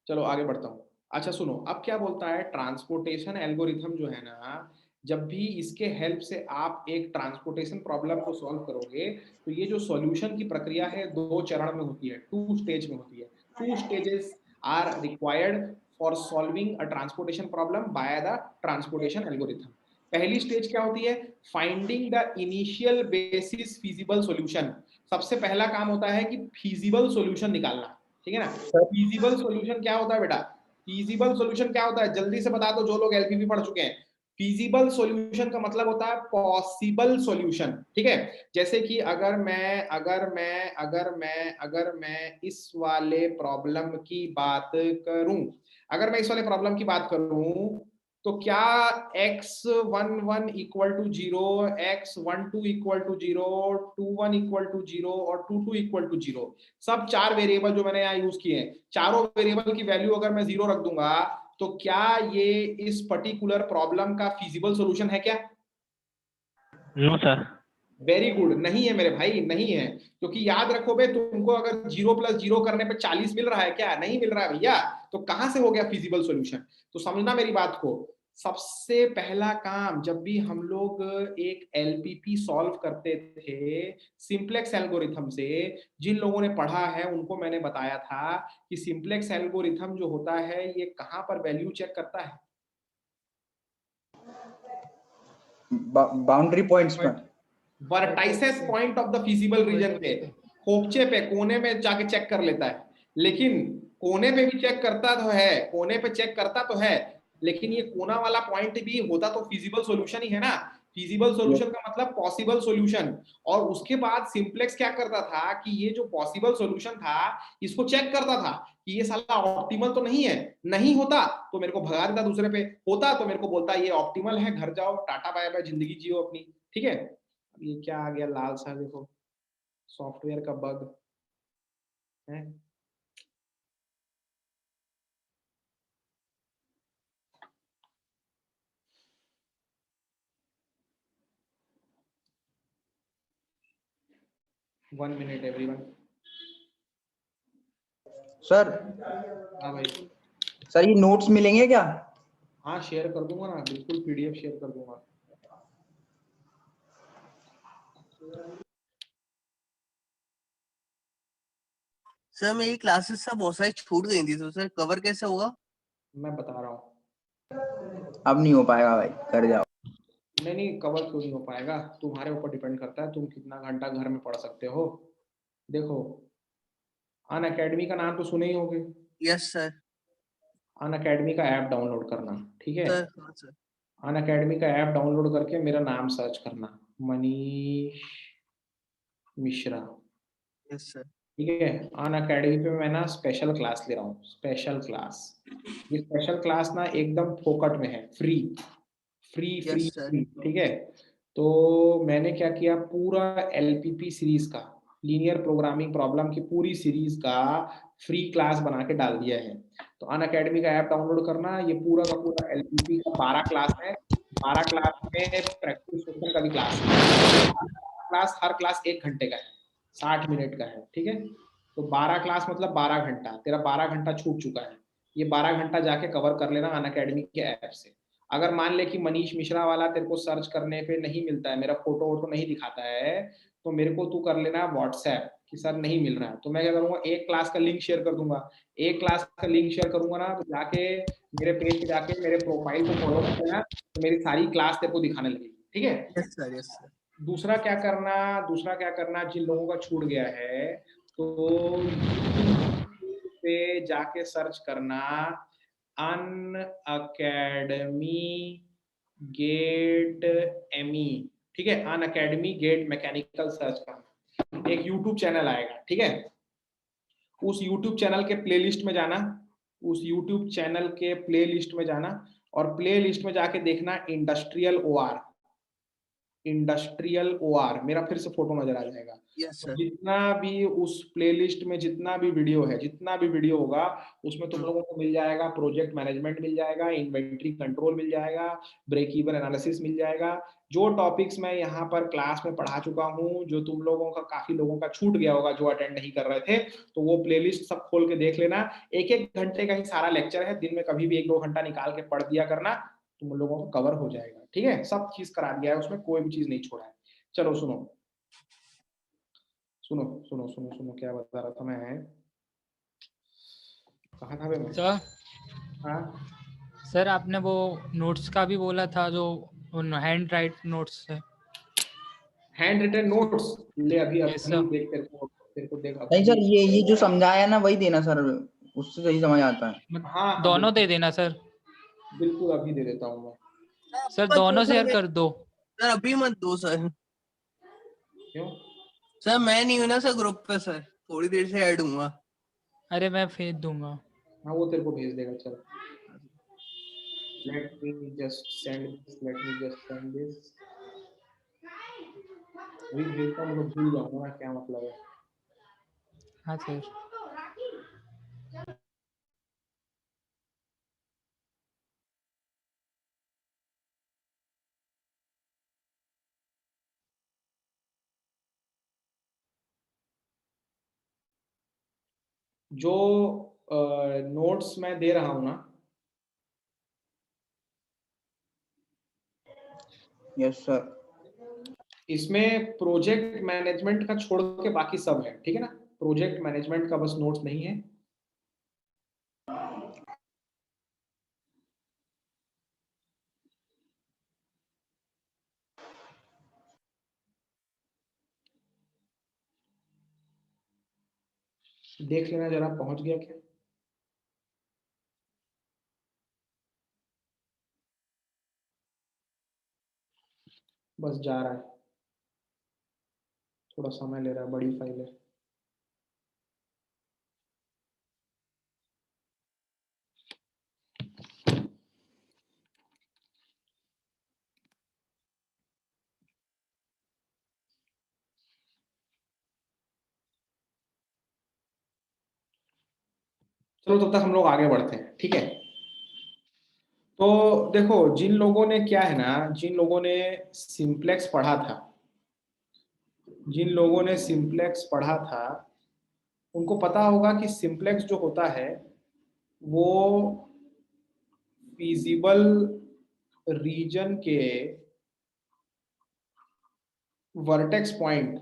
चलो आगे बढ़ता हूँ। अच्छा सुनो, अब क्या बोलता है, ट्रांसपोर्टेशन एल्गोरिथम जो है ना, जब भी इसके हेल्प से आप एक ट्रांसपोर्टेशन प्रॉब्लम को सॉल्व करोगे तो ये जो सॉल्यूशन की प्रक्रिया है 2 चरण में होती है, 2 स्टेज में होती है। 2 stages are required for solving a transportation problem by the transportation algorithm. पहली स्टेज क्या होती है, finding the initial basis feasible solution. सबसे पहला काम होता है कि फीजिबल सॉल्यूशन निकालना, ठीक है ना। फीजिबल सॉल्यूशन क्या होता है बेटा, फीजिबल सॉल्यूशन क्या होता है, जल्दी से बता दो जो लोग एलपीपी पढ़ चुके हैं। फीजिबल सॉल्यूशन का मतलब होता है पॉसिबल सॉल्यूशन, ठीक है। जैसे कि अगर मैं इस वाले प्रॉब्लम की बात करूं, अगर मैं इस वाले प्रॉब्लम की बात करूं तो क्या x11 equal to 0, x12 equal to 0, 21 equal to 0 और 22 इक्वल टू 0, सब 4 वेरिएबल जो मैंने यहाँ यूज किए हैं, चारों वेरिएबल की वैल्यू अगर मैं 0 रख दूंगा तो क्या ये इस पर्टिकुलर प्रॉब्लम का फीजिबल सॉल्यूशन है क्या?
No sir.
वेरी गुड, नहीं है मेरे भाई, नहीं है। क्योंकि याद रखो बे, तुमको अगर 0 + 0 करने पे 40 मिल रहा है क्या? नहीं मिल रहा है भैया, तो कहां से हो गया फीजिबल सॉल्यूशन? तो समझना मेरी बात को, सबसे पहला काम जब भी हम लोग एक एलपीपी सॉल्व करते थे सिंपलेक्स एल्गोरिथम से, जिन लोगों ने पढ़ा है उनको मैंने बताया था कि सिंपलेक्स एल्गोरिथम जो होता है ये कहां पर वैल्यू चेक करता है?
बाउंड्री पॉइंट्स पर,
vertices point of the feasible region पे, खोपचे पे, कोने में जाके चेक कर लेता है। लेकिन कोने पे भी चेक करता तो है, कोने पे चेक करता तो है, लेकिन ये कोना वाला पॉइंट भी होता तो फिजिबल सॉल्यूशन ही है ना। फिजिबल सॉल्यूशन का मतलब पॉसिबल सॉल्यूशन। और उसके बाद सिंपलेक्स क्या करता था कि ये जो पॉसिबल सॉल्यूशन था इसको चेक करता था कि ये साला ऑप्टिमल तो नहीं है, नहीं होता तो मेरे को भगा देता दूसरे पे, होता तो मेरे को बोलता ये ऑप्टिमल है, घर जाओ, टाटा बाय बाय, जिंदगी जियो अपनी, ठीक है। ये क्या आ गया लाल सा, देखो सॉफ्टवेयर का बग है। One minute everyone.
सर।
हाँ भाई,
सर ये नोट्स मिलेंगे क्या?
हाँ शेयर कर दूंगा ना, बिल्कुल पीडीएफ शेयर कर दूंगा।
सर मेरी क्लासेस सब बहुत सारी छूट गई थी, तो सर कवर कैसे होगा?
मैं बता रहा हूँ।
अब नहीं हो पाएगा भाई, कर जाओ।
नहीं कवर क्यों नहीं हो पाएगा, तुम्हारे ऊपर डिपेंड करता है तुम कितना घंटा घर में पढ़ सकते हो। देखो, अन अकेडमी का नाम तो सुने ही होंगे।
Yes sir.
अन अकेडमी का ऐप डाउनलोड करना, ठीक है।
सर हाँ सर।
अन अकेडमी का ऐप डाउनलोड करके मेरा नाम सर्च करना, मनीष मिश्रा,
यस सर।
ठीक है। अन अकेडमी पे मैं ना स्पेशल क्लास ले रहा हूँ, स्पेशल क्लास। ये स्पेशल क्लास ना एकदम फोकट में है, free free free
yes sir.
Free, ठीक है। तो मैंने क्या किया, पूरा एलपीपी सीरीज का, लीनियर प्रोग्रामिंग प्रॉब्लम की पूरी सीरीज का फ्री क्लास बना के डाल दिया है। तो अन अकेडमी का ऐप डाउनलोड करना, ये पूरा का पूरा एलपीपी का 12 क्लास है। 12 क्लास में प्रैक्टिस सेशन का भी क्लास है। क्लास, हर क्लास 1 घंटे का है, 60 मिनट का है, ठीक है। तो 12 क्लास मतलब 12 घंटा, तेरा 12 घंटा छूट चुका है। ये 12 घंटा जाके कवर कर लेना अन अकेडमी के ऐप से। अगर मान ले कि मनीष मिश्रा वाला तेरे को सर्च करने पे नहीं मिलता है, मेरा फोटो वोटो नहीं दिखाता है, तो मेरे को तू कर लेना व्हाट्सएप कि सर नहीं मिल रहा है। तो मैं क्या करूंगा, एक क्लास का लिंक शेयर कर दूंगा। एक क्लास का लिंक शेयर करूंगा ना, तो जाके मेरे पेज पे जाके मेरे प्रोफाइल को फॉलो कर लेना, तो मेरी सारी क्लास तेरे को दिखाने लगेगी, ठीक है।
Yes sir. Yes sir.
दूसरा क्या करना, जिन लोगों का छूट गया है तो पे जाके सर्च करना अन अकेडमी गेट एमी, ठीक है, अन अकेडमी गेट मैकेनिकल सर्च करना, एक यूट्यूब चैनल आएगा, ठीक है। उस यूट्यूब चैनल के प्लेलिस्ट में जाना, उस यूट्यूब चैनल के प्लेलिस्ट में जाना और प्लेलिस्ट में जाके देखना इंडस्ट्रियल ओआर, इंडस्ट्रियल ओआर, मेरा फिर से फोटो नजर आ जाएगा।
यस
तो
सर।
जितना भी उस प्लेलिस्ट में जितना भी वीडियो है, जितना भी वीडियो होगा उसमें तुम लोगों को मिल जाएगा प्रोजेक्ट मैनेजमेंट मिल जाएगा, इन्वेंट्री कंट्रोल मिल जाएगा, ब्रेक इवन एनालिसिस मिल जाएगा। जो टॉपिक्स मैं यहाँ पर क्लास में पढ़ा चुका हूँ, जो तुम लोगों का काफी लोगों का छूट गया होगा जो अटेंड नहीं कर रहे थे, तो वो प्लेलिस्ट सब खोल के देख लेना। एक एक घंटे का ही सारा लेक्चर है, दिन में कभी भी 1-2 घंटा निकाल के पढ़ दिया करना, तुम लोगों को कवर हो जाएगा, ठीक है। सब चीज करा दिया है उसमें, कोई भी चीज नहीं छोड़ा है। चलो सुनो सुनो सुनो सुनो सुनो, क्या बता रहा था मैं, कहाँ था मैं?
सर
हाँ,
सर आपने वो नोट्स का भी बोला था जो हैंड राइट नोट्स है।
हैंड रिटन नोट्स ले, अभी
Yes, sir.
देख, तेरे को देख
नहीं सर, ये जो समझाया ना वही देना सर, उससे सही समझ आता है।
हाँ,
दोनों दे देना सर।
बिल्कुल अभी दे देता हूँ मैं।
सर दोनों शेयर कर दो।
सर अभी मत दो सर।
क्यों?
सर मैं नहीं हूँ ना सर ग्रुप पे सर, थोड़ी देर से ऐड हूँगा।
अरे मैं भेज दूंगा।
हाँ, वो तेरे को भेज देगा। चल, let me just send this। अभी भेजता हूँ, मतलब भूल जाऊंगा ना क्या मतलब है।
हाँ सर।
जो नोट्स मैं दे रहा हूँ ना,
यस सर।
इसमें प्रोजेक्ट मैनेजमेंट का छोड़ के बाकी सब है, ठीक है ना। प्रोजेक्ट मैनेजमेंट का बस नोट्स नहीं है। देख लेना जरा, पहुंच गया क्या? बस जा रहा है, थोड़ा समय ले रहा है, बड़ी फाइल है। चलो तब तक हम लोग आगे बढ़ते हैं, ठीक है। तो देखो, जिन लोगों ने क्या है ना, जिन लोगों ने सिंप्लेक्स पढ़ा था, जिन लोगों ने सिंप्लेक्स पढ़ा था उनको पता होगा कि सिंप्लेक्स जो होता है वो फिजिबल रीजन के वर्टेक्स पॉइंट,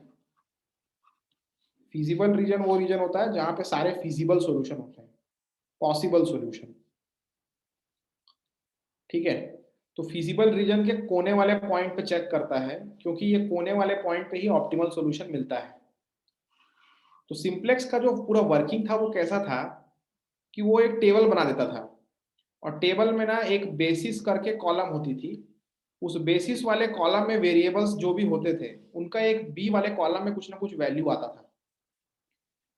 फिजिबल रीजन वो रीजन होता है जहां पे सारे फिजिबल सॉल्यूशन होते हैं, पॉसिबल सॉल्यूशन, ठीक है। तो फिजिबल रीजन के कोने वाले पॉइंट पे चेक करता है, क्योंकि ये कोने वाले पॉइंट पे ही ऑप्टिमल सॉल्यूशन मिलता है। तो सिंप्लेक्स का जो पूरा वर्किंग था वो कैसा था कि वो एक टेबल बना देता था, और टेबल में ना एक बेसिस करके कॉलम होती थी। उस बेसिस वाले कॉलम में वेरिएबल्स जो भी होते थे उनका एक बी वाले कॉलम में कुछ ना कुछ वैल्यू आता था।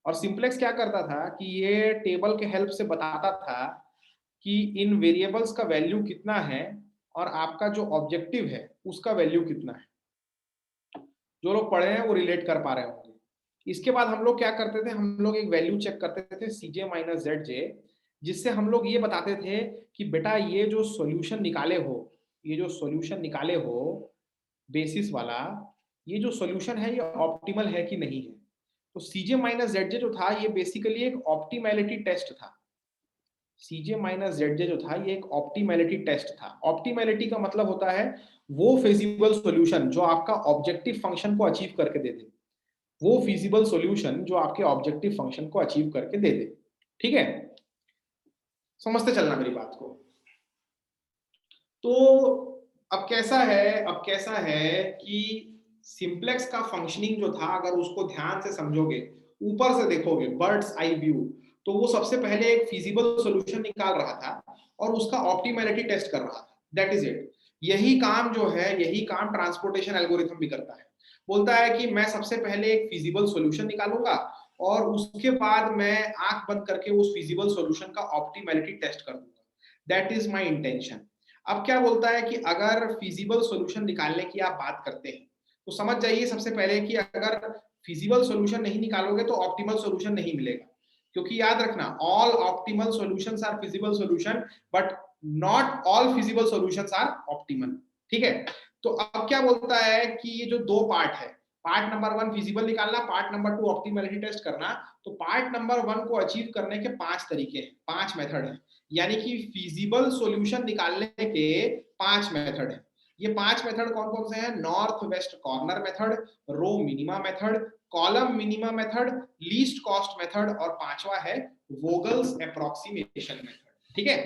और सिंप्लेक्स क्या करता था कि ये टेबल के हेल्प से बताता था कि इन वेरिएबल्स का वैल्यू कितना है और आपका जो ऑब्जेक्टिव है उसका वैल्यू कितना है। जो लोग पढ़े हैं वो रिलेट कर पा रहे होंगे। इसके बाद हम लोग क्या करते थे, हम लोग एक वैल्यू चेक करते थे CJ माइनस ZJ, जिससे हम लोग ये बताते थे कि बेटा ये जो सॉल्यूशन निकाले हो, ये जो सॉल्यूशन निकाले हो बेसिस वाला, ये जो सॉल्यूशन है ये ऑप्टिमल है कि नहीं है। तो CJ माइनस ZJ जो था ये बेसिकली एक ऑप्टिमैलिटी टेस्ट था। CJ माइनस ZJ जो था ये एक ऑप्टिमैलिटी टेस्ट था। ऑप्टिमैलिटी का मतलब होता है वो फिजिबल सॉल्यूशन जो आपका ऑब्जेक्टिव फंक्शन को अचीव करके दे दे, वो फिजिबल सॉल्यूशन जो आपके ऑब्जेक्टिव फंक्शन को अचीव करके दे दे, ठीक है। समझते चलना मेरी बात को। तो अब कैसा है कि सिंप्लेक्स का फंक्शनिंग जो था, अगर उसको ध्यान से समझोगे, ऊपर से देखोगे बर्ड्स आई व्यू, तो वो सबसे पहले एक फिजिबल सॉल्यूशन निकाल रहा था और उसका ऑप्टिमैलिटी टेस्ट कर रहा था, दैट इज इट। यही काम जो है, यही काम ट्रांसपोर्टेशन एल्गोरिथम भी करता है। बोलता है कि मैं सबसे पहले एक फिजिबल सॉल्यूशन निकालूंगा और उसके बाद मैं आंख बंद करके उस फिजिबल सॉल्यूशन का ऑप्टिमैलिटी टेस्ट कर दूंगा। That is my intention. अब क्या बोलता है कि अगर फिजिबल सॉल्यूशन निकालने की आप बात करते हैं तो समझ जाइए सबसे पहले कि अगर फिजिबल सॉल्यूशन नहीं निकालोगे तो ऑप्टिमल सॉल्यूशन नहीं मिलेगा, क्योंकि याद रखना all optimal solutions are feasible solution but not all feasible solutions are optimal. ठीक है, तो अब क्या बोलता है कि ये जो दो पार्ट है, पार्ट नंबर 1 फिजिबल निकालना, पार्ट नंबर 2 ऑप्टिमैलिटी टेस्ट करना, तो पार्ट नंबर 1 को अचीव करने के 5 तरीके हैं, 5 मेथड हैं, यानी कि फिजिबल सॉल्यूशन निकालने के 5 मेथड हैं। ये 5 मेथड कौन कौन से हैं? North west corner method, row minima method, column minima method, least cost method और पांचवा है वोगल्स अप्रोक्सीमेशन मेथड। ठीक है,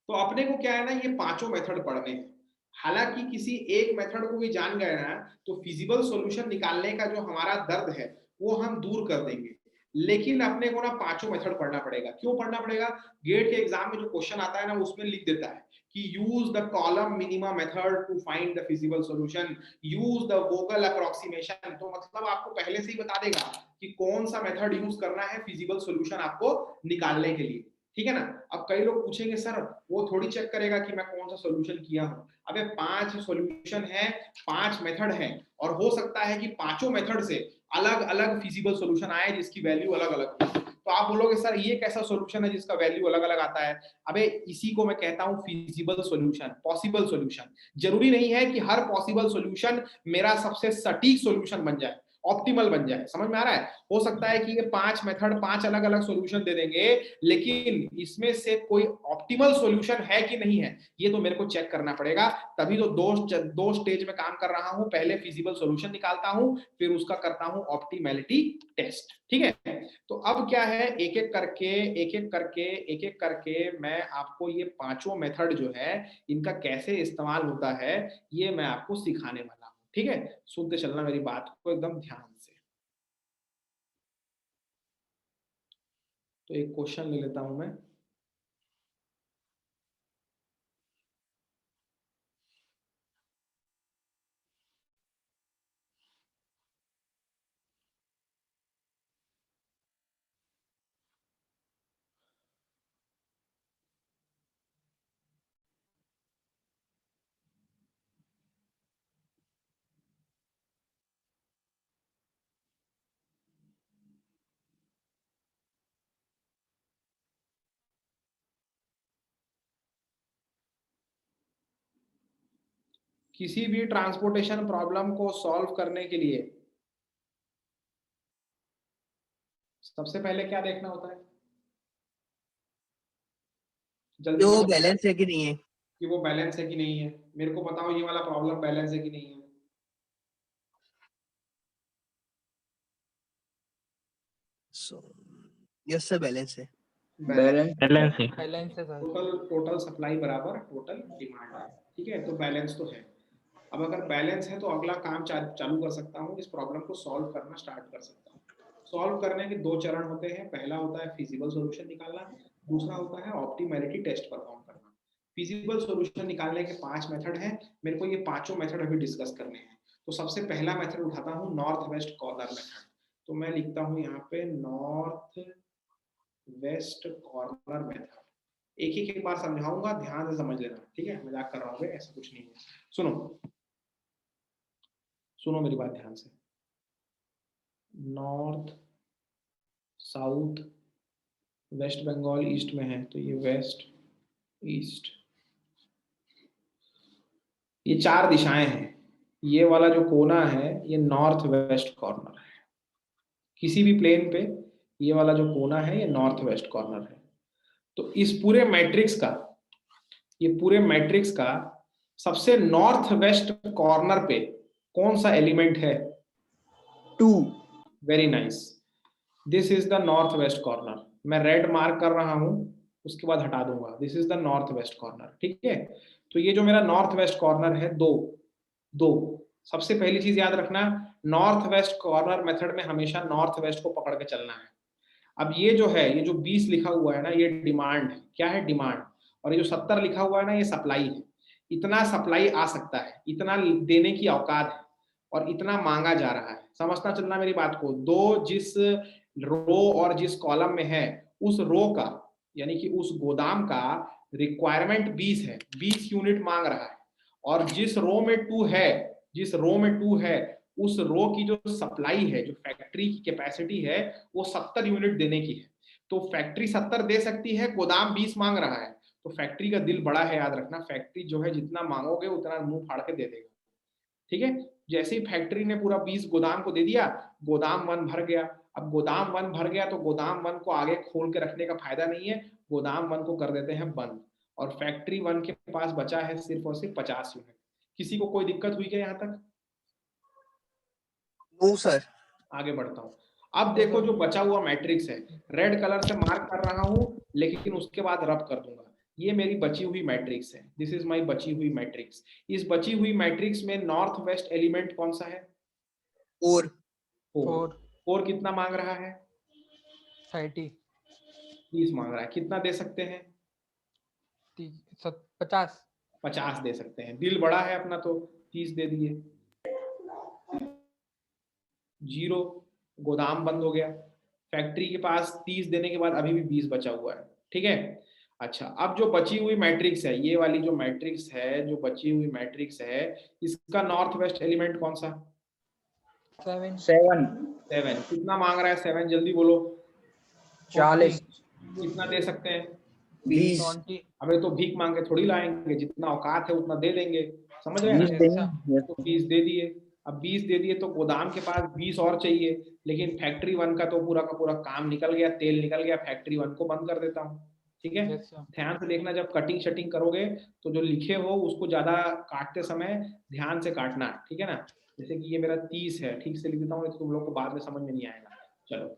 तो अपने को क्या है ना, ये पांचों मेथड पढ़ने हैं। हालांकि किसी एक मेथड को भी जान गए ना तो फिजिबल सॉल्यूशन निकालने का जो हमारा दर्द है वो हम दूर कर देंगे, लेकिन अपने को ना पांचों मेथड पढ़ना पड़ेगा। क्यों पढ़ना पड़ेगा? गेट के एग्जाम में जो क्वेश्चन आता है ना उसमें लिख देता है कि use the column minima method to find the feasible solution, use the Vogel approximation. तो मतलब आपको पहले से ही बता देगा कि कौन सा मेथड यूज करना है फिजिबल सॉल्यूशन आपको निकालने के लिए। ठीक है ना। अब कई लोग पूछेंगे सर वो थोड़ी चेक करेगा कि मैं कौन सा सॉल्यूशन किया हूं। अबे 5 सॉल्यूशन है, 5 मेथड है और हो सकता है कि पांचों मेथड से अलग अलग फिजिबल सॉल्यूशन आए जिसकी वैल्यू अलग अलग हो। तो आप बोलोगे सर ये कैसा सॉल्यूशन है जिसका वैल्यू अलग अलग आता है? अबे इसी को मैं कहता हूं फिजिबल सॉल्यूशन, पॉसिबल सॉल्यूशन। जरूरी नहीं है कि हर पॉसिबल सॉल्यूशन मेरा सबसे सटीक सॉल्यूशन बन जाए, ऑप्टिमल बन जाए। समझ में आ रहा है? हो सकता है कि ये 5 मेथड 5 अलग अलग सॉल्यूशन दे देंगे, लेकिन इसमें से कोई ऑप्टिमल सॉल्यूशन है कि नहीं है ये तो मेरे को चेक करना पड़ेगा। तभी तो दो स्टेज में काम कर रहा हूं, पहले फिजिबल सॉल्यूशन निकालता हूं, फिर उसका करता हूं ऑप्टिमैलिटी टेस्ट। ठीक है, तो अब क्या है, एक एक करके मैं आपको ये पांचों मेथड जो है इनका कैसे इस्तेमाल होता है ये मैं आपको सिखाने वाला हूं। ठीक है, सुनते चलना मेरी बात को एकदम ध्यान से। तो एक क्वेश्चन ले लेता हूं मैं। किसी भी ट्रांसपोर्टेशन प्रॉब्लम को सॉल्व करने के लिए सबसे पहले क्या देखना होता है? जल्दी
जो
बताओ
बैलेंस है कि नहीं है।
कि वो बैलेंस है कि नहीं है। मेरे को बताओ ये वाला प्रॉब्लम बैलेंस है कि नहीं है।
यस सर, बैलेंस है।
बैलेंस
बैलेंस है।
बैलेंस है सर।
टोटल सप्लाई बराबर टोटल डिमांड है। ठीक है, तो बैलेंस तो है। अब अगर बैलेंस है तो अगला काम चालू कर सकता हूँ, इस प्रॉब्लम को सॉल्व करना स्टार्ट कर सकता हूँ। सॉल्व करने के 2 चरण होते हैं। पहला होता है फिजिबल सॉल्यूशन निकालना, दूसरा होता है ऑप्टिमैलिटी टेस्ट परफॉर्म करना। फिजिबल सॉल्यूशन निकालने के 5 मेथड हैं, मेरे को ये पांचों मेथड अभी डिस्कस करने हैं। तो सबसे पहला मेथड उठाता हूँ नॉर्थ वेस्ट कॉर्नर मेथड। तो मैं लिखता हूँ यहाँ पे नॉर्थ वेस्ट कॉर्नर मेथड। एक बार समझाऊंगा, ध्यान से समझ लेना। ठीक है, मजाक कर रहा हूँ, ऐसा कुछ नहीं है। सुनो मेरी बात ध्यान से। North south west Bengal east में है, तो ये वेस्ट ईस्ट, ये 4 दिशाएं हैं। ये वाला जो कोना है ये नॉर्थ वेस्ट कॉर्नर है। किसी भी प्लेन पे ये वाला जो कोना है ये नॉर्थ वेस्ट कॉर्नर है। तो इस पूरे मैट्रिक्स का, ये पूरे मैट्रिक्स का सबसे नॉर्थ वेस्ट कॉर्नर पे कौन सा एलिमेंट है?
2।
Very nice, this is the north west corner. मैं रेड मार्क कर रहा हूं, उसके बाद हटा दूंगा। This is the north west corner. ठीक है, तो ये जो मेरा नॉर्थ वेस्ट कॉर्नर है, दो सबसे पहली चीज याद रखना, नॉर्थ वेस्ट कॉर्नर मेथड में हमेशा नॉर्थ वेस्ट को पकड़ के चलना है। अब ये जो है, ये जो 20 लिखा हुआ है ना, ये डिमांड है। क्या है? डिमांड। और ये जो 70 लिखा हुआ है ना, ये सप्लाई है। इतना सप्लाई आ सकता है, इतना देने की औकात है और इतना मांगा जा रहा है। समझना चलना मेरी बात को। दो जिस रो और जिस कॉलम में है उस रो का यानी कि उस गोदाम का रिक्वायरमेंट 20 है, 20 यूनिट मांग रहा है, और जिस रो में 2 है, जिस रो में 2 है उस रो की जो सप्लाई है, जो फैक्ट्री की कैपेसिटी है वो 70 यूनिट देने की है। तो फैक्ट्री 70 दे सकती है, गोदाम 20 मांग रहा है, तो फैक्ट्री का दिल बड़ा है, याद रखना। फैक्ट्री जो है जितना मांगोगे उतना मुंह फाड़ के दे देगा, ठीक है। जैसे ही फैक्ट्री ने पूरा 20 गोदाम को दे दिया, गोदाम 1 भर गया। अब गोदाम 1 भर गया तो गोदाम 1 को आगे खोल के रखने का फायदा नहीं है, गोदाम 1 को कर देते हैं बंद, और फैक्ट्री 1 के पास बचा है सिर्फ और सिर्फ 50 यूनिट। किसी को कोई दिक्कत हुई क्या यहाँ तक?
No sir.
आगे बढ़ता हूँ। अब देखो जो बचा हुआ मैट्रिक्स है, रेड कलर से मार्क कर रहा हूं लेकिन उसके बाद रब कर दूंगा। ये मेरी बची हुई मैट्रिक्स है, दिस इज माय बची हुई मैट्रिक्स। इस बची हुई मैट्रिक्स में नॉर्थ वेस्ट एलिमेंट कौन सा है?
4।
4 कितना मांग रहा है?
30
मांग रहा है। कितना दे सकते हैं?
50
50 दे सकते हैं। दिल बड़ा है अपना तो 30 दे दिए। 0, गोदाम बंद हो गया। फैक्ट्री के पास 30 देने के बाद अभी भी 20 बचा हुआ है, ठीक है। अच्छा, अब जो बची हुई मैट्रिक्स है, ये वाली जो मैट्रिक्स है, जो बची हुई मैट्रिक्स है, इसका नॉर्थ वेस्ट एलिमेंट कौन सा? 7 कितना मांग रहा है? 7 जल्दी बोलो।
40।
कितना दे सकते हैं?
20।
अबे तो भीख मांग के थोड़ी लाएंगे, जितना औकात है उतना दे देंगे, समझ रहे
20
हैं?
देंगे।
तो 20 दे दिए। अब 20 दे दिए तो गोदाम के पास 20 और चाहिए, लेकिन फैक्ट्री 1 का तो पूरा का पूरा काम निकल गया, तेल निकल गया। फैक्ट्री 1 को बंद कर देता हूँ, ठीक है। ध्यान से देखना, जब कटिंग शटिंग करोगे तो जो लिखे हो उसको ज्यादा काटते समय ध्यान से काटना, ठीक है ना। जैसे कि ये मेरा 30 है, ठीक से लिख देता हूँ तो तुम लोग को बाद में समझ में नहीं आएगा। चलो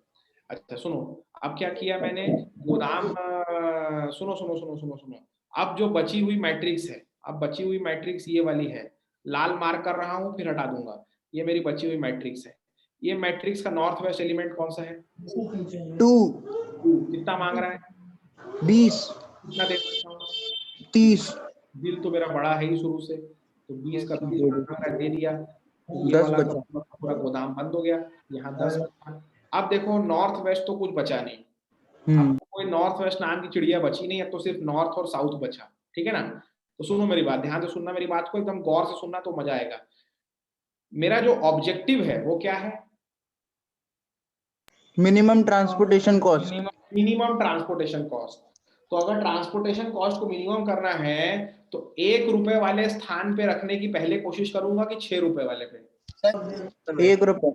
अच्छा सुनो, अब क्या किया मैंने, गोदाम सुनो सुनो सुनो सुनो सुनो। अब जो बची हुई मैट्रिक्स है, अब बची हुई मैट्रिक्स ये वाली है, लाल मार्क कर रहा हूँ फिर हटा दूंगा। ये मेरी बची हुई मैट्रिक्स है। ये मैट्रिक्स का नॉर्थ वेस्ट एलिमेंट कौन सा है?
2।
कितना मांग रहा है?
20।
कितना दे सकता हूँ?
30।
दिल तो मेरा बड़ा है ही शुरू से, तो 20 का 30 मांग रहा है, दे दिया। ये
10
वाला
बचा।
पूरा गोदाम बंद हो गया, यहाँ 10 बचा। अब देखो नॉर्थ वेस्ट तो कुछ बचा नहीं, अब कोई नॉर्थ वेस्ट नाम की चिड़िया बची नहीं, अब तो सिर्फ नॉर्थ और साउथ बचा, ठीक है ना। तो सुनो मेरी बात, ध्यान से सुनना मेरी बात को, एकदम गौर से सुनना तो मजा आएगा। मेरा जो ऑब्जेक्टिव है वो क्या है?
Minimum transportation cost.
Minimum transportation cost. तो अगर ट्रांसपोर्टेशन कॉस्ट को मिनिमम करना है तो 1 रुपए वाले स्थान पे रखने की पहले कोशिश करूंगा कि 6 रुपए वाले पे?
1 रुपए।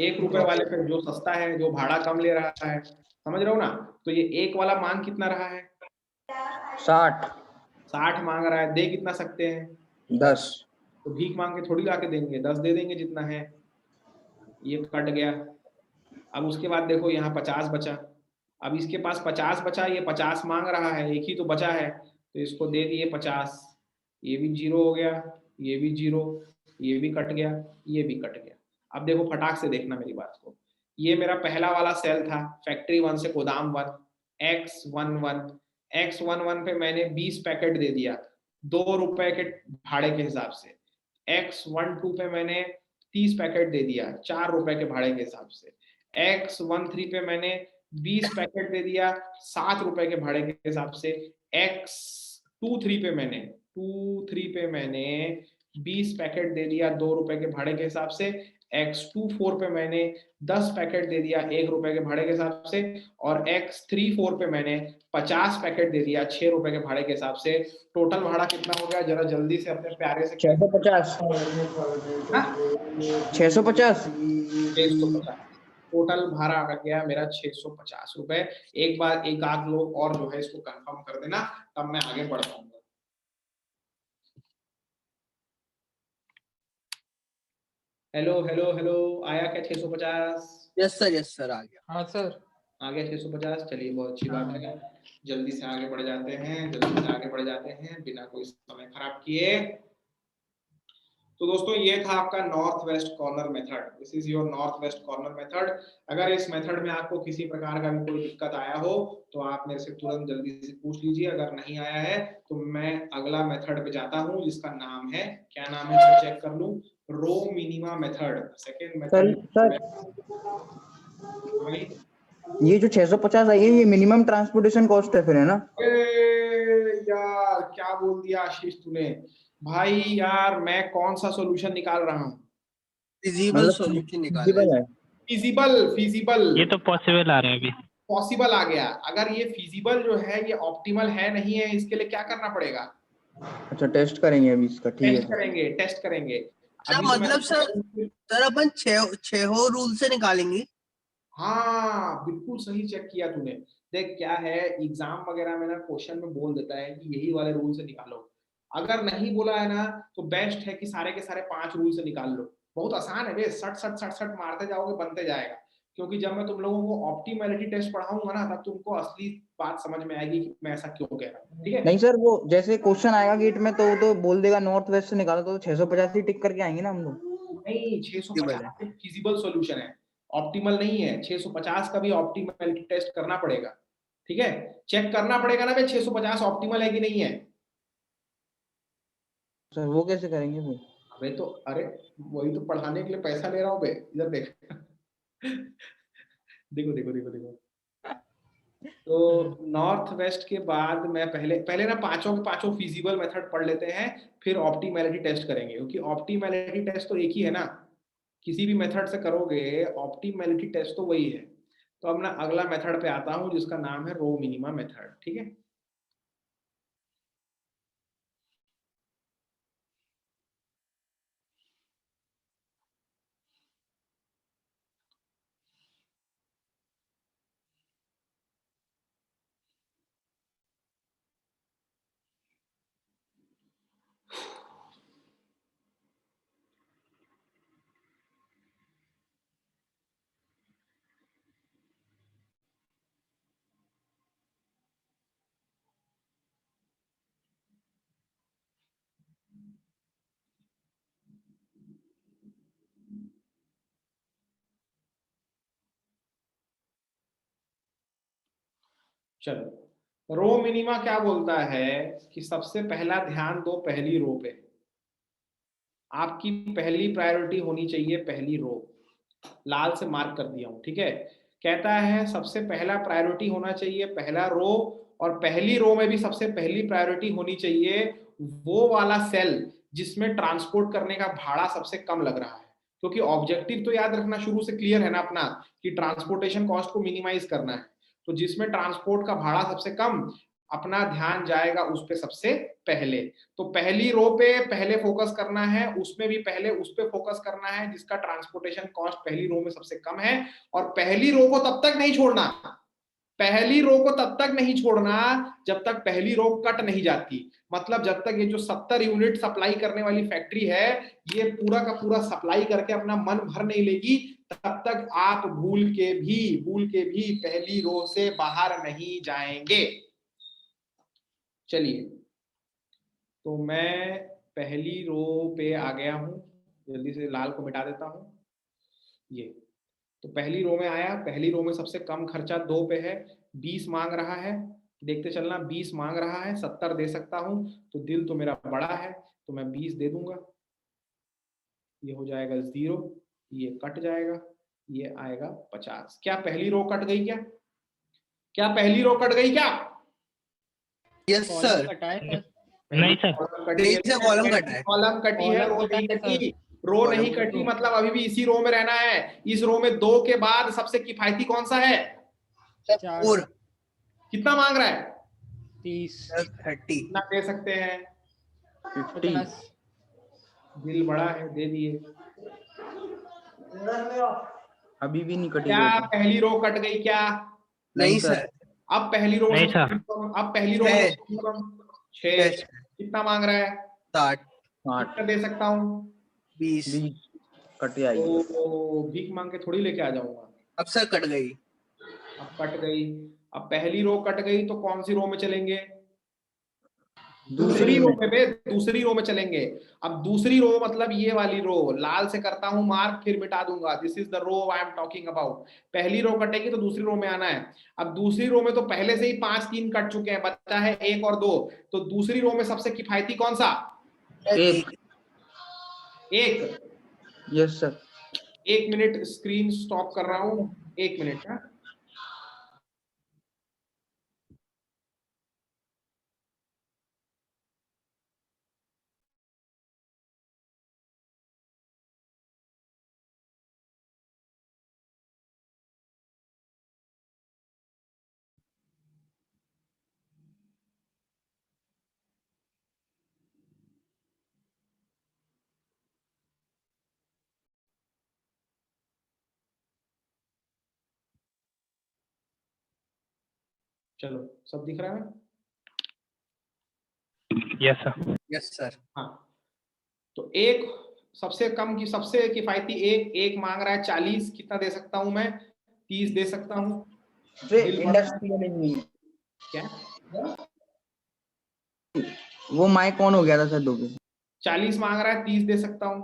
1 रुपए वाले पे जो सस्ता है, जो भाड़ा कम ले रहा है, समझ रहे हो ना। तो ये 1 वाला मांग कितना रहा है? 60 मांग रहा है। दे कितना सकते हैं?
10।
तो भीख मांग के थोड़ी ला के देंगे, 10 दे देंगे जितना है। ये कट गया। अब उसके बाद देखो यहाँ 50 बचा। अब इसके पास 50 बचा, ये 50 मांग रहा है, एक ही तो बचा है, तो इसको दे दिए 50। ये भी 0 हो गया, ये भी 0, ये भी कट गया, ये भी कट गया। अब देखो फटाक से देखना मेरी बात को, ये मेरा पहला वाला सेल था, फैक्ट्री 1 से गोदाम 1, X11। X11 पे मैंने 20 पैकेट दे दिया 2 रुपए के भाड़े के हिसाब से। X12 पे मैंने 30 पैकेट दे दिया 4 रुपए के भाड़े के हिसाब से। X13 पे मैंने 20 पैकेट दे दिया 7 रुपए के भाड़े के हिसाब से। X23 पे मैंने 20 पैकेट दे दिया 2 रुपए के भाड़े के हिसाब से। X24 पे मैंने 10 पैकेट दे दिया 1 रुपए के भाड़े के हिसाब से। और X34 पे मैंने 50 पैकेट दे दिया 6 रुपए के भाड़े के हिसाब से। टोटल भाड़ा कितना हो गया, जरा जल्दी से अपने प्यारे से।
650। 650।
टोटल भाड़ा आ गया मेरा 650 रुपए। एक बार एक आध लोग और जो है इसको कंफर्म कर देना, तब मैं आगे बढ़ पाऊंगा। हेलो हेलो हेलो, आया क्या 650?
यस सर आ गया।
हाँ सर
आ गया 650। चलिए बहुत अच्छी बात है, जल्दी से आगे बढ़ जाते हैं, जल्दी से आगे बढ़ जाते हैं बिना कोई समय खराब किए। तो दोस्तों ये था आपका north west corner method. This is your north west corner method. अगर इस मेथड में आपको किसी प्रकार का भी कोई दिक्कत आया हो तो आप मेरे से तुरंत जल्दी से पूछ लीजिए। अगर नहीं आया है तो मैं अगला मेथड पे जाता हूँ जिसका नाम है, क्या नाम है मैं चेक कर लूं, row minima method. Second
sir
method.
ये जो 650 आई है ये मिनिमम ट्रांसपोर्टेशन कॉस्ट है फिर, है ना?
यार क्या बोल दिया आशीष तूने भाई। यार मैं कौन सा सॉल्यूशन निकाल रहा हूँ?
फिजिबल सॉल्यूशन निकालना
feasible
है।
है।
फिजिबल
ये तो पॉसिबल आ रहा है अभी।
पॉसिबल आ गया। अगर ये फिजिबल जो है ये ऑप्टिमल है नहीं है, इसके लिए क्या करना पड़ेगा?
अच्छा टेस्ट करेंगे अभी इसका, ठीक है
टेस्ट करेंगे, टेस्ट करेंगे।
सर
अभी तो
मतलब सर अपन छह रूल से निकालेंगे।
हाँ बिल्कुल सही चेक किया तूने। देख क्या है, एग्जाम वगैरह में ना क्वेश्चन में बोल देता है कि यही वाले रूल से निकालो। अगर नहीं बोला है ना तो बेस्ट है कि सारे के सारे 5 रूल से निकाल लो। बहुत आसान है बे, सट सट सट सट मारते जाओगे बनते जाएगा। क्योंकि जब मैं तुम लोगों को ऑप्टिमैलिटी टेस्ट पढ़ाऊंगा ना तब तुमको असली बात समझ में आएगी कि मैं ऐसा क्यों कह रहा हूँ। ठीक है?
नहीं सर, वो जैसे क्वेश्चन आएगा गेट में तो वो तो बोल देगा नॉर्थ वेस्ट से निकालो, तो 650 ही टिक करके आएंगे ना हम लोग।
नहीं, 650 फिजिबल सॉल्यूशन है, ऑप्टिमल नहीं है। 650 का भी ऑप्टिमल टेस्ट करना पड़ेगा। ठीक है, चेक करना पड़ेगा ना भाई 650 ऑप्टिमल है कि नहीं है।
सर वो कैसे करेंगे फिर?
अबे तो अरे वही तो पढ़ाने के लिए पैसा ले रहा हूँ बे। इधर देख देखो देखो देखो देखो। तो नॉर्थ वेस्ट के बाद मैं पहले पहले ना पांचों के पांचों फिजिबल मेथड पढ़ लेते हैं, फिर ऑप्टिमैलिटी टेस्ट करेंगे। क्योंकि ऑप्टिमैलिटी टेस्ट तो एक ही है ना, किसी भी मेथड से करोगे ऑप्टिमैलिटी टेस्ट तो वही है। तो अब मैं अगला मेथड पे आता हूं जिसका नाम है रो मिनिमा मेथड। ठीक है, चलो रो मिनिमा क्या बोलता है कि सबसे पहला ध्यान दो पहली रो पे। आपकी पहली प्रायोरिटी होनी चाहिए पहली रो। लाल से मार्क कर दिया हूं। ठीक है, कहता है सबसे पहला प्रायोरिटी होना चाहिए पहला रो, और पहली रो में भी सबसे पहली प्रायोरिटी होनी चाहिए वो वाला सेल जिसमें ट्रांसपोर्ट करने का भाड़ा सबसे कम लग रहा है। क्योंकि ऑब्जेक्टिव तो याद रखना शुरू से क्लियर है ना अपना, कि ट्रांसपोर्टेशन कॉस्ट को मिनिमाइज करना है। तो जिसमें ट्रांसपोर्ट का भाड़ा सबसे कम, अपना ध्यान जाएगा उस पे सबसे पहले। तो पहली रो पे पहले फोकस करना है, उसमें भी पहले उस पे फोकस करना है जिसका ट्रांसपोर्टेशन कॉस्ट पहली रो में सबसे कम है। और पहली रो को तब तक नहीं छोड़ना, पहली रो को तब तक नहीं छोड़ना जब तक पहली रो कट नहीं जाती। मतलब जब तक ये जो 70 यूनिट सप्लाई करने वाली फैक्ट्री है ये पूरा का पूरा सप्लाई करके अपना मन भर नहीं लेगी, तब तक आप भूल के भी पहली रो से बाहर नहीं जाएंगे। चलिए, तो मैं पहली रो पे आ गया हूं, जल्दी से लाल को मिटा देता हूं। ये तो पहली रो में आया, पहली रो में सबसे कम खर्चा 2 पे है, 20 मांग रहा है। देखते चलना, 20 मांग रहा है, 70 दे सकता हूं। तो दिल तो मेरा बड़ा है तो मैं 20 दे दूंगा। ये हो जाएगा 0, ये कट जाएगा, ये आएगा 50। क्या पहली रो कट गई? क्या क्या पहली रो कट गई क्या?
Yes sir.
नहीं सर,
कॉलम कटा है।
कॉलम कटी है, रो नहीं कटी। रो नहीं कटी मतलब अभी भी इसी रो में रहना है। इस रो में 2 के बाद सबसे किफायती कौन सा है?
4।
कितना मांग रहा है?
30।
30।
कितना दे सकते हैं?
50।
दिल बड़ा है, दे दिए।
अभी भी नहीं कटी
क्या
रो।
पहली रो कट गई क्या?
नहीं सर।
अब पहली रो
नहीं
में
सर।
अब पहली रो में 6। कितना मांग रहा है?
60।
कितना दे सकता हूँ?
20।
कट जाएगी।
तो भीख मांग के थोड़ी लेके आ जाऊंगा।
अब सर कट गई।
अब कट गई। अब पहली रो कट गई तो कौन सी रो में चलेंगे? दूसरी रो में बे, दूसरी रो में चलेंगे। अब दूसरी रो मतलब ये वाली रो, लाल से करता हूं मार्क फिर मिटा दूंगा। This is the row I am talking about. पहली रो कटेगी तो दूसरी रो में आना है। अब दूसरी रो में तो पहले से ही 5 3 कट चुके हैं, बचा है 1 और 2। तो दूसरी रो में सबसे किफायती कौन सा?
एक। Yes sir.
1 minute screen stop कर रहा हूं, 1 मिनट। हाँ चलो, सब दिख रहा है?
Yes sir.
Yes sir.
हाँ, तो एक सबसे कम की सबसे किफायती एक मांग रहा है 40। कितना दे सकता हूं मैं? 30 दे सकता हूं।
Industrial engineer.
क्या?
वो माइक ऑन हो गया था सर 2 पे।
40 मांग रहा है, 30 दे सकता हूँ।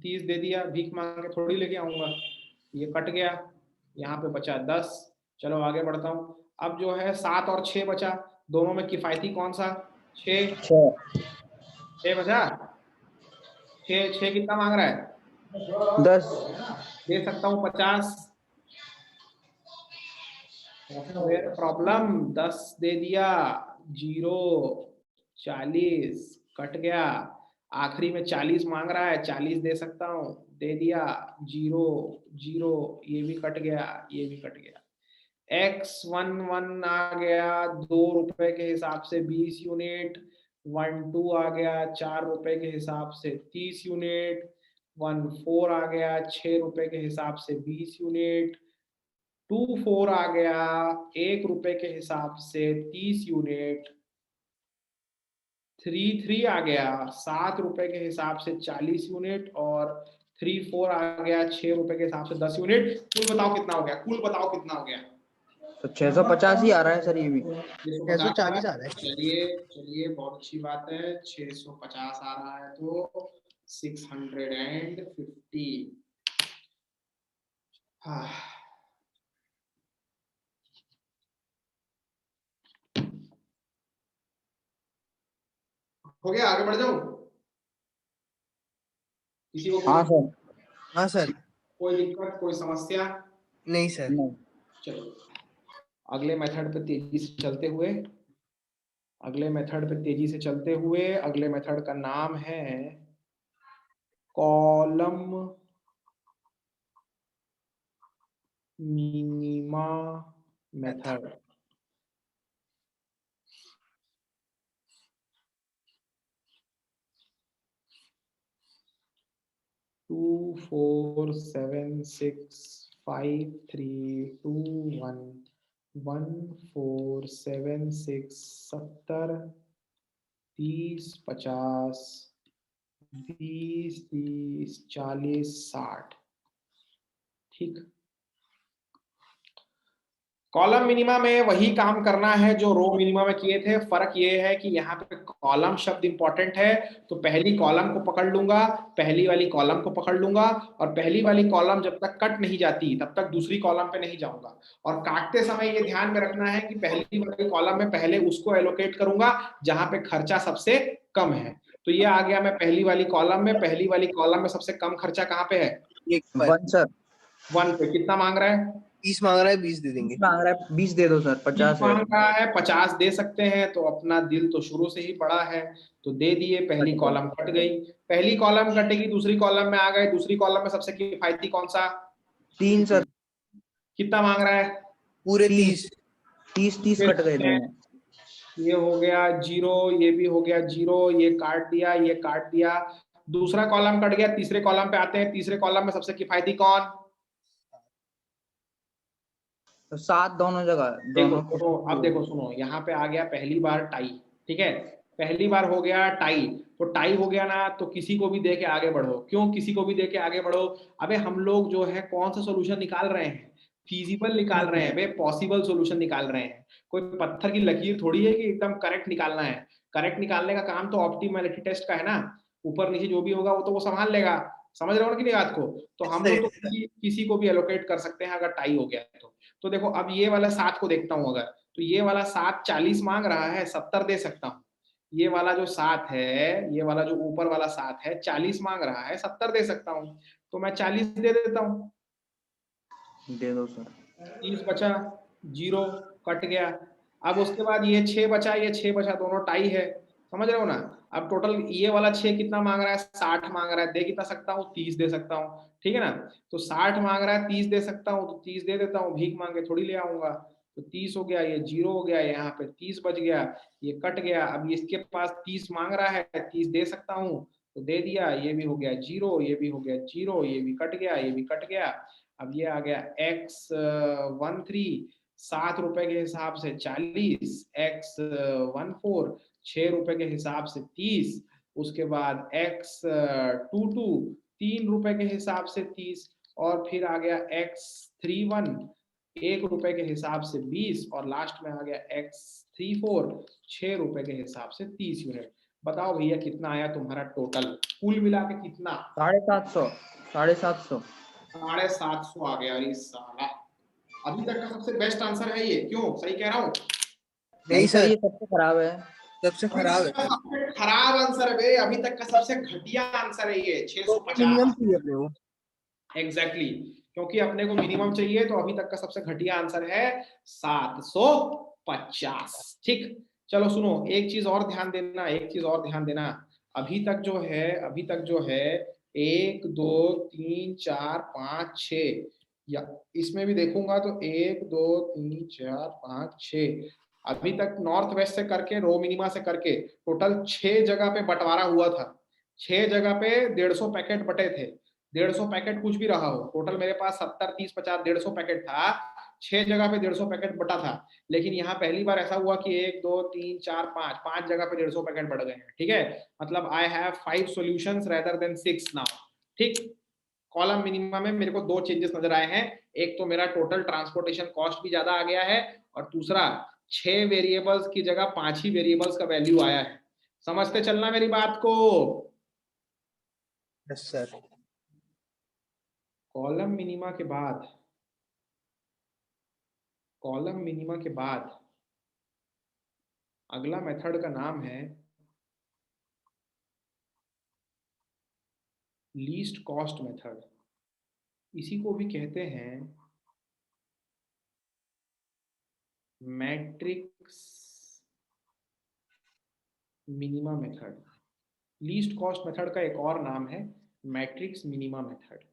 30 दे दिया, भीख मांग के थोड़ी लेके आऊंगा। ये कट गया, यहाँ पे बचा 10। चलो आगे बढ़ता हूँ। अब जो है 7 और 6 बचा, दोनों में किफायती कौन सा? 6 बचा। 6 कितना मांग रहा है?
10
दे सकता हूँ 50। प्रॉब्लम 10 दे दिया, 0 40 कट गया। आखिरी में 40 मांग रहा है, 40 दे सकता हूँ, दे दिया, 0 ये भी कट गया, ये भी कट गया। X11 आ गया 2 रुपए के हिसाब से 20 यूनिट। 12 आ गया 4 रुपए के हिसाब से 30 यूनिट। 14 आ गया 6 रुपए के हिसाब से 20 यूनिट। 24 आ गया 1 रुपए के हिसाब से 30 यूनिट। 33 आ गया 7 रुपए के हिसाब से 40 यूनिट। और 34 आ गया 6 रुपए के हिसाब से 10 यूनिट। कुल बताओ कितना हो गया? कुल बताओ कितना हो गया?
तो 650 ही आ रहा है सर ये भी।
640 आ रहा है।
चलिए बहुत अच्छी बात है। 650 आ रहा है तो 650। हाँ, हो गया? आगे बढ़ जाऊं? किसी को
हाँ सर।
हाँ सर।
कोई दिक्कत, कोई समस्या?
नहीं सर।
चलो अगले मेथड पे तेजी से चलते हुए, अगले मेथड का नाम है कॉलम मिनिमा मेथड। टू 4 7 6 5 3 2 1 1 4 7 6 70 30 50 20 30 40 60। ठीक, कॉलम मिनिमा में वही काम करना है जो रो मिनिमा में किए थे। फर्क ये है कि यहाँ पे कॉलम शब्द इंपॉर्टेंट है, तो पहली कॉलम को पकड़ लूंगा, पहली वाली कॉलम को पकड़ लूंगा, और पहली वाली कॉलम जब तक कट नहीं जाती तब तक दूसरी कॉलम पे नहीं जाऊंगा। और काटते समय ये ध्यान में रखना है कि पहली वाली कॉलम में पहले उसको एलोकेट करूंगा जहां पे खर्चा सबसे कम है। तो ये आ गया मैं पहली वाली कॉलम में। पहली वाली कॉलम में सबसे कम खर्चा कहाँ पे है?
1 सर।
1 पे। कितना मांग रहा है?
20 मांग रहा है, 20 दे देंगे।
मांग रहा है 20 दे दो सर। 50
मांग रहा है 50 दे सकते हैं। तो अपना दिल तो शुरू से ही बड़ा है, तो दे दिए। पहली कॉलम कट गई, पहली कॉलम कटेगी, दूसरी कॉलम में आ गए। दूसरी कॉलम में सबसे किफायती कौन सा?
3 सर।
कितना मांग रहा है?
पूरे 30
कट गए दोनों।
ये हो गया 0, ये भी हो गया 0, ये काट दिया, ये काट दिया। दूसरा कॉलम कट गया, तीसरे कॉलम पे आते हैं। तीसरे कॉलम में सबसे किफायती कौन?
तो 7 दोनों जगह दोनों।
देखो अब देखो सुनो, यहाँ पे आ गया पहली बार टाई। ठीक है, पहली बार हो गया टाई। तो टाई हो गया ना, तो किसी को भी दे के आगे बढ़ो। क्यों किसी को भी दे के आगे बढ़ो? अबे हम लोग जो है कौन सा सोल्यूशन निकाल रहे हैं? फीजिबल निकाल रहे हैं बे, पॉसिबल सोल्यूशन निकाल रहे हैं। कोई पत्थर की लकीर थोड़ी है कि एकदम करेक्ट निकालना है। करेक्ट निकालने का काम तो ऑप्टिमैलिटी टेस्ट का है ना, ऊपर नीचे जो भी होगा वो तो वो संभाल लेगा। समझ रहे हो ना कि नहीं बात को? तो हम लोग तो किसी को भी एलोकेट कर सकते हैं अगर टाई हो गया तो देखो अब ये वाला 7 को देखता हूं, अगर तो ये वाला 7 40 मांग रहा है, 70 दे सकता हूँ। ये वाला जो 7 है, ये वाला जो ऊपर वाला 7 है 40 मांग रहा है, 70 दे सकता हूँ, तो मैं 40 दे देता हूँ।
दे दो सर।
30 बचा, 0 कट गया। अब उसके बाद ये 6 बचा, ये 6 बचा, दोनों टाई है। समझ रहे हो ना? अब टोटल ये वाला 6 कितना मांग रहा है? 60 मांग रहा है। दे कितना सकता हूँ? 30 दे सकता हूँ, ठीक है ना? तो 60 मांग रहा है, 30 दे सकता हूँ, तो 30 दे देता हूँ, भीख मांगे थोड़ी ले आऊंगा। तो 30 हो गया, ये 0 हो गया, यहाँ पे 30 बच गया, ये कट गया। अब इसके पास 30 मांग रहा है, 30 दे सकता हूँ, तो दे दिया, ये भी हो गया 0, ये भी हो गया 0, ये भी कट गया, ये भी कट गया। अब ये आ गया X13 7 रुपए के हिसाब से 40, X14 6 रुपए के हिसाब से 30, उसके बाद X22 3 रुपए के हिसाब से 30, और फिर आ गया X31 1 रुपए के हिसाब से 20, और लास्ट में आ गया X34 6 रुपए के हिसाब से 30 यूनिट। बताओ भैया कितना आया तुम्हारा टोटल कुल मिला के? कितना?
750, 750।
750 आ गया। अरे साला, अभी तक का सबसे बेस्ट आंसर है ये। क्यों? सही कह रहा हूँ?
नहीं सर,
ये सबसे खराब है।
सबसे खराब है।
सबसे खराब आंसर है बे, अभी तक का सबसे घटिया आंसर है ये।
मिनिमम
650
चाहिए अपने को।
एग्जैक्टली, क्योंकि अपने को मिनिमम चाहिए, तो अभी तक का सबसे घटिया आंसर है 750। ठीक, चलो सुनो, एक चीज और ध्यान देना, एक चीज और ध्यान देना। अभी तक जो है 1 2 3 4 5 6, या इसमें भी देखूंगा तो 1 2 3 4 5 6, अभी तक नॉर्थ वेस्ट से करके रो मिनिमा से करके टोटल 6 जगह पे बंटवारा हुआ था। 6 जगह पे 150 पैकेट बटे थे। 150 पैकेट कुछ भी रहा हो, टोटल मेरे पास 70 30 50 150 पैकेट था, 6 जगह पे 150 पैकेट बटा था। लेकिन यहाँ पहली बार ऐसा हुआ कि 1 2 3 4 5 जगह पे 150 पैकेट बढ़ गए हैं। ठीक है, मतलब I have 5 solutions rather than 6 now. ठीक, कॉलम मिनिमम में मेरे को 2 चेंजेस नजर आए हैं। एक तो मेरा टोटल ट्रांसपोर्टेशन कॉस्ट भी ज्यादा आ गया है, और दूसरा 6 वेरिएबल्स की जगह 5 ही वेरिएबल्स का वैल्यू आया है। समझते चलना मेरी बात को।
Yes sir.
कॉलम मिनिमा के बाद, कॉलम मिनिमा के बाद अगला मेथड का नाम है लीस्ट कॉस्ट मेथड। इसी को भी कहते हैं matrix minima method. Least cost method का एक और नाम है मैट्रिक्स मिनिमा मेथड।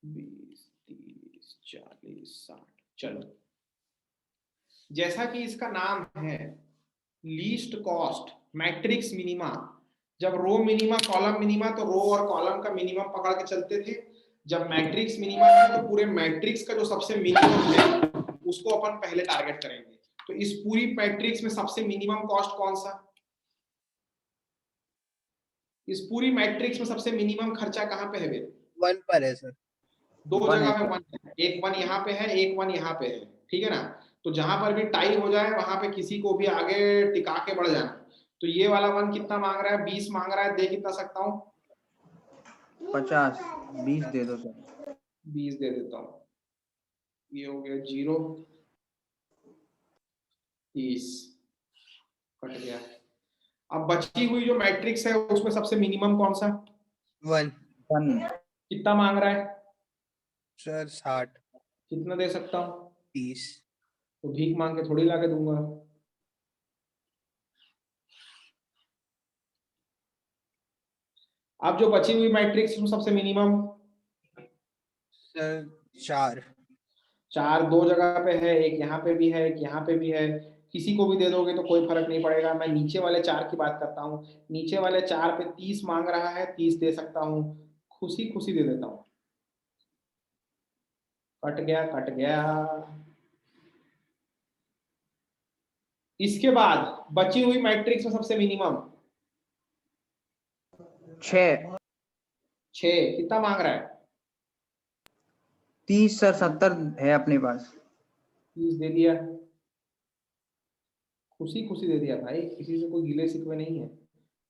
बीस 30 40 60, चलो, जैसा कि इसका नाम है लीस्ट कॉस्ट मैट्रिक्स मिनिमा। जब रो मिनिमा कॉलम मिनिमा तो रो और कॉलम का मिनिमम पकड़ के चलते थे। जब मैट्रिक्स मिनिमा है तो पूरे मैट्रिक्स का जो सबसे मिनिमम है उसको अपन पहले टारगेट करेंगे। तो इस पूरी मैट्रिक्स में सबसे मिनिमम कॉस्ट कौन सा? इस पूरी मैट्रिक्स में सबसे मिनिमम खर्चा कहाँ पे है बे?
1 पर है सर।
2 जगह पे 1 है, एक 1 यहाँ पे है, एक 1 यहाँ पे है। ठीक है ना? तो जहां पर भी टाई हो जाए वहां पे किसी को भी आगे टिका के बढ़ जाना। तो ये वाला 1 कितना मांग रहा है? 20 मांग रहा है। दे कितना सकता हूँ?
50, 20 दे दो सर।
20 दे देता हूँ। ये हो गया 0, 30 कट गया। अब बची हुई जो मैट्रिक्स है उसमें सबसे मिनिमम कौन सा?
1
कितना मांग रहा है
सर? 60।
कितना दे सकता हूँ?
30।
तो भीख मांग के थोड़ी लाके दूंगा। अब जो बची हुई मैट्रिक्स में सबसे मिनिमम
सर 4।
4 2 जगह पे है, एक यहाँ पे भी है, एक यहाँ पे भी है। किसी को भी दे दोगे तो कोई फर्क नहीं पड़ेगा। मैं नीचे वाले 4 की बात करता हूँ। नीचे वाले 4 पे 30 मांग रहा है, 30 दे सकता हूँ, खुशी खुशी दे देता हूँ। कट गया कट गया। इसके बाद बची हुई मैट्रिक्स में सबसे मिनिमम
6।
6 कितना मांग रहा है?
30 सर, 70 है अपने पास।
30 दे दिया, खुशी खुशी दे दिया भाई, किसी से कोई गिले शिकवे नहीं है।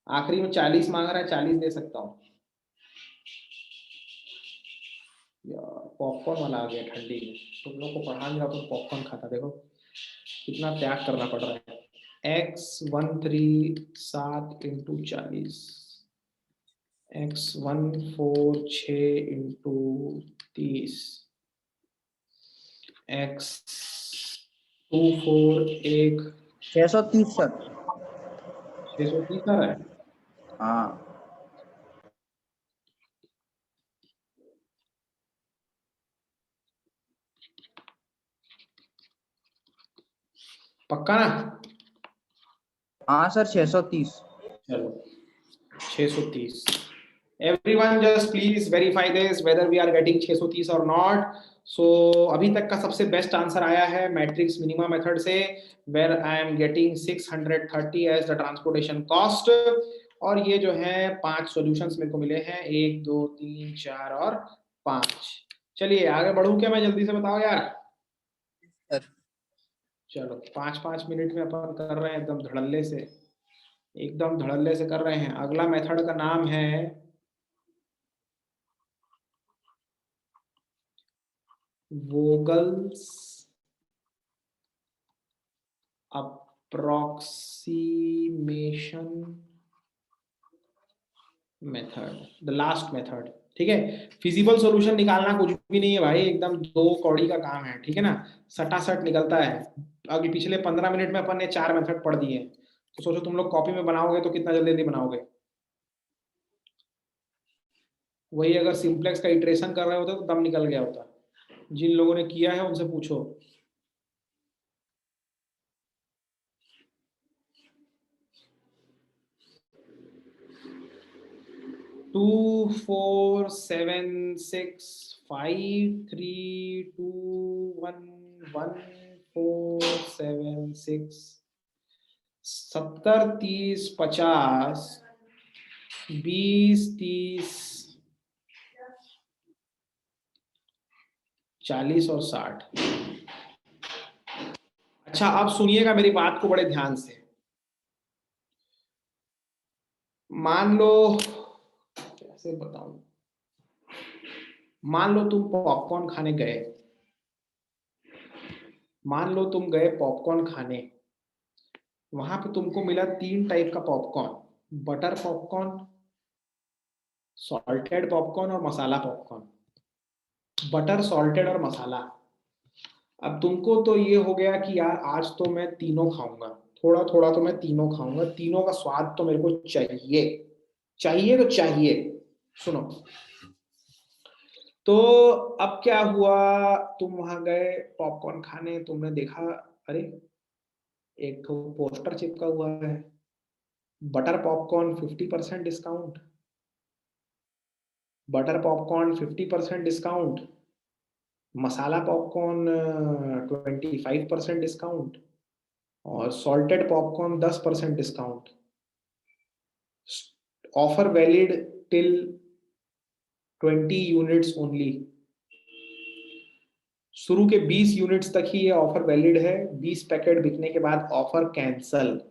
आखिरी में 40 मांग रहा है, 40 दे सकता हूँ। यार पॉपकॉर्न वाला आ गया ठंडी में, तुम लोग को पढ़ा नहीं रहा तो पॉपकॉर्न खाता, देखो कितना त्याग करना पड़ रहा है। x13 7 into 40, x14 6 into 30, x24 1
630 sir.
630 आ रहा है।
हाँ
पक्का ना?
हाँ सर 630।
चलो 630। Everyone just please verify this whether we are getting 630 or not. So अभी तक का सबसे बेस्ट आंसर आया है मैट्रिक्स मिनिमा मेथड से, where I am getting 630 as the transportation cost. और ये जो है 5 सॉल्यूशंस मेरे को मिले हैं, 1 2 3 4 और 5। चलिए आगे बढ़ूं क्या मैं? जल्दी से बताओ यार।
सर
चलो 5-5 मिनट में अपन कर रहे हैं, एकदम धड़ल्ले से, एकदम धड़ल्ले से कर रहे हैं। अगला मेथड का नाम है Vogel's approximation method, the last method। ठीक है, फिजिबल सॉल्यूशन निकालना कुछ भी नहीं है भाई, एकदम 2 कौड़ी का काम है, ठीक है ना, सटासट निकलता है। अभी पिछले 15 मिनट में अपन ने 4 मेथड पढ़ दिए, तो सोचो तुम लोग कॉपी में बनाओगे तो कितना जल्दी बनाओगे। वही अगर सिंप्लेक्स का इटरेशन कर रहे होते तो दम निकल गया होता। जिन लोगों ने किया है उनसे पूछो। टू 4 7 6 5 3 2 1 1 4 7 6 70 30 50 20 30 40 और 60। अच्छा अब सुनिएगा मेरी बात को बड़े ध्यान से। मान लो, कैसे बताऊं, मान लो तुम पॉपकॉर्न खाने गए, मान लो तुम गए पॉपकॉर्न खाने, वहां पे तुमको मिला 3 टाइप का popcorn, butter popcorn, salted popcorn और मसाला पॉपकॉर्न। बटर, सॉल्टेड और मसाला। अब तुमको तो ये हो गया कि यार आज तो मैं तीनों खाऊंगा, थोड़ा थोड़ा तो मैं तीनों खाऊंगा, तीनों का स्वाद तो मेरे को चाहिए, चाहिए तो चाहिए। सुनो, तो अब क्या हुआ, तुम वहां गए पॉपकॉर्न खाने, तुमने देखा अरे एक तो पोस्टर चिपका हुआ है, butter popcorn 50% discount, butter popcorn 50% discount, masala popcorn 25% discount और salted popcorn 10% discount. Offer valid till 20 units only. शुरू के 20 यूनिट्स तक ही ये ऑफर वैलिड है, 20 पैकेट बिकने के बाद ऑफर कैंसल।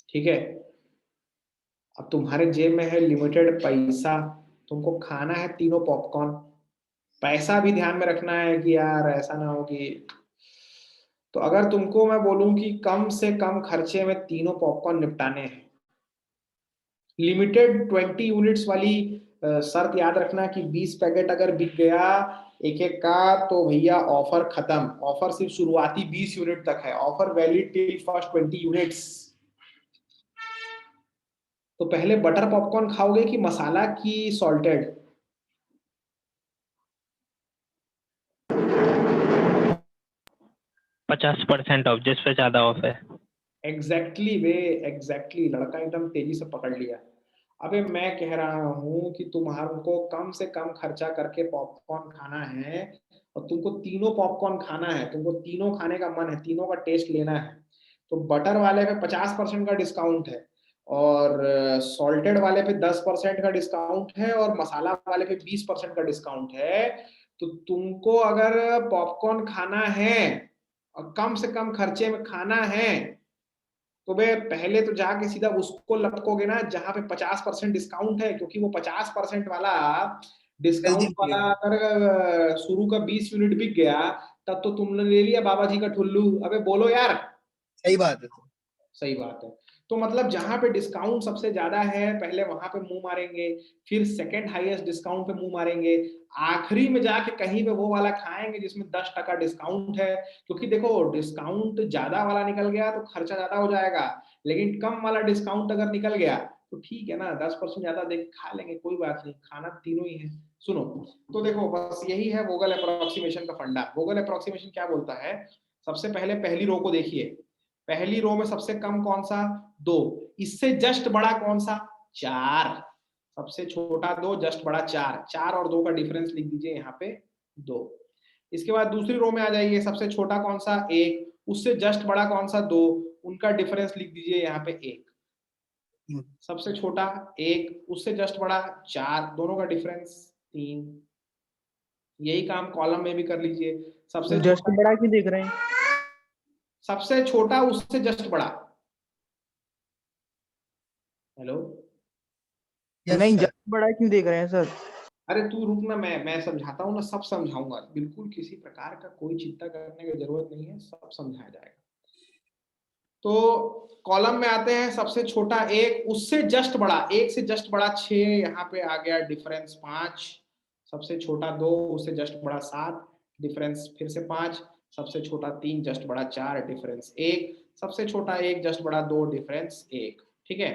ठीक है, अब तुम्हारे जेब में है लिमिटेड पैसा, तुमको खाना है तीनों पॉपकॉर्न, पैसा भी ध्यान में रखना है कि यार ऐसा ना हो कि, तो अगर तुमको मैं बोलूं कि कम से कम खर्चे में तीनों पॉपकॉर्न निपटाने हैं, लिमिटेड 20 यूनिट्स वाली शर्त याद रखना कि 20 पैकेट अगर बिक गया एक एक का तो भैया ऑफर खत्म। ऑफर सिर्फ शुरुआती 20 यूनिट तक है, offer valid till first 20 units. तो पहले बटर पॉपकॉर्न खाओगे कि मसाला की सॉल्टेड?
%50 ऑफ, जिस पे ज्यादा ऑफ है।
एग्जैक्टली वे, एग्जैक्टली, लड़का एकदम तेजी से पकड़ लिया। अबे मैं कह रहा हूँ कि तुम्हारे को कम से कम खर्चा करके पॉपकॉर्न खाना है और तुमको तीनों पॉपकॉर्न खाना है, तुमको तीनों खाने का मन है, तीनों का टेस्ट लेना है, तो बटर वाले पे 50% का डिस्काउंट है और सॉल्टेड वाले पे 10% का डिस्काउंट है और मसाला वाले पे 20% का डिस्काउंट है। तो तुमको अगर पॉपकॉर्न खाना है और कम से कम खर्चे में खाना है तो बे पहले तो जाके सीधा उसको लपकोगे ना जहां पे 50% डिस्काउंट है, क्योंकि वो 50% वाला
जल्दी
डिस्काउंट वाला
मिलेगा।
अगर शुरू का 20 यूनिट बिक गया तब तो तुमने ले लिया बाबा जी का ठुल्लू। अबे बोलो यार।
सही बात है।
सही बात है। तो मतलब जहां पे डिस्काउंट सबसे ज्यादा है पहले वहां पे मुंह मारेंगे, फिर सेकंड हाईएस्ट डिस्काउंट पे मुंह मारेंगे, आखिरी में जाके कहीं पे वो वाला खाएंगे जिसमें 10% डिस्काउंट है। क्योंकि देखो डिस्काउंट ज्यादा वाला निकल गया तो खर्चा ज्यादा हो जाएगा, लेकिन कम वाला डिस्काउंट अगर निकल गया तो ठीक है ना, 10% ज्यादा दे के खा लेंगे, कोई बात नहीं, खाना तीनों ही है। सुनो, तो देखो बस यही है वोगल अप्रोक्सीमेशन का फंडा। वोगल अप्रोक्सीमेशन क्या बोलता है, सबसे पहले पहली रो को देखिए, पहली रो में सबसे कम कौन सा, 2, इससे जस्ट बड़ा कौन सा, 4, सबसे छोटा 2, जस्ट बड़ा 4, 4 और 2 का डिफरेंस लिख दीजिए यहाँ पे 2। इसके बाद दूसरी रो में आ जाइए, सबसे छोटा कौन सा, 1, उससे जस्ट बड़ा कौन सा, 2, उनका डिफरेंस लिख दीजिए यहाँ पे 1। सबसे छोटा 1, उससे जस्ट बड़ा 4, दोनों का डिफरेंस 3। यही काम कॉलम में भी कर लीजिए, सबसे
जस्ट
छोटा,
बड़ा क्यों देख रहे हैं?
सबसे छोटा उससे जस्ट बड़ा। हेलो,
यस
नहीं,
सर।
जस्ट बड़ा क्यों देख रहे हैं सर?
अरे तू रुक ना, मैं समझाता हूँ ना, सब समझाऊंगा, बिल्कुल किसी प्रकार का कोई चिंता करने की जरूरत नहीं है, सब समझाया जाएगा। तो कॉलम में आते हैं, सबसे छोटा 1, उससे जस्ट बड़ा 1 से जस्ट बड़ा 6, यहाँ पे आ गया डिफरेंस 5। सबसे छोटा 2, उससे जस्ट बड़ा 7, डिफरेंस फिर से 5। सबसे छोटा 3, जस्ट बड़ा 4, डिफरेंस 1। सबसे छोटा 1, जस्ट बड़ा 2, डिफरेंस 1। ठीक है।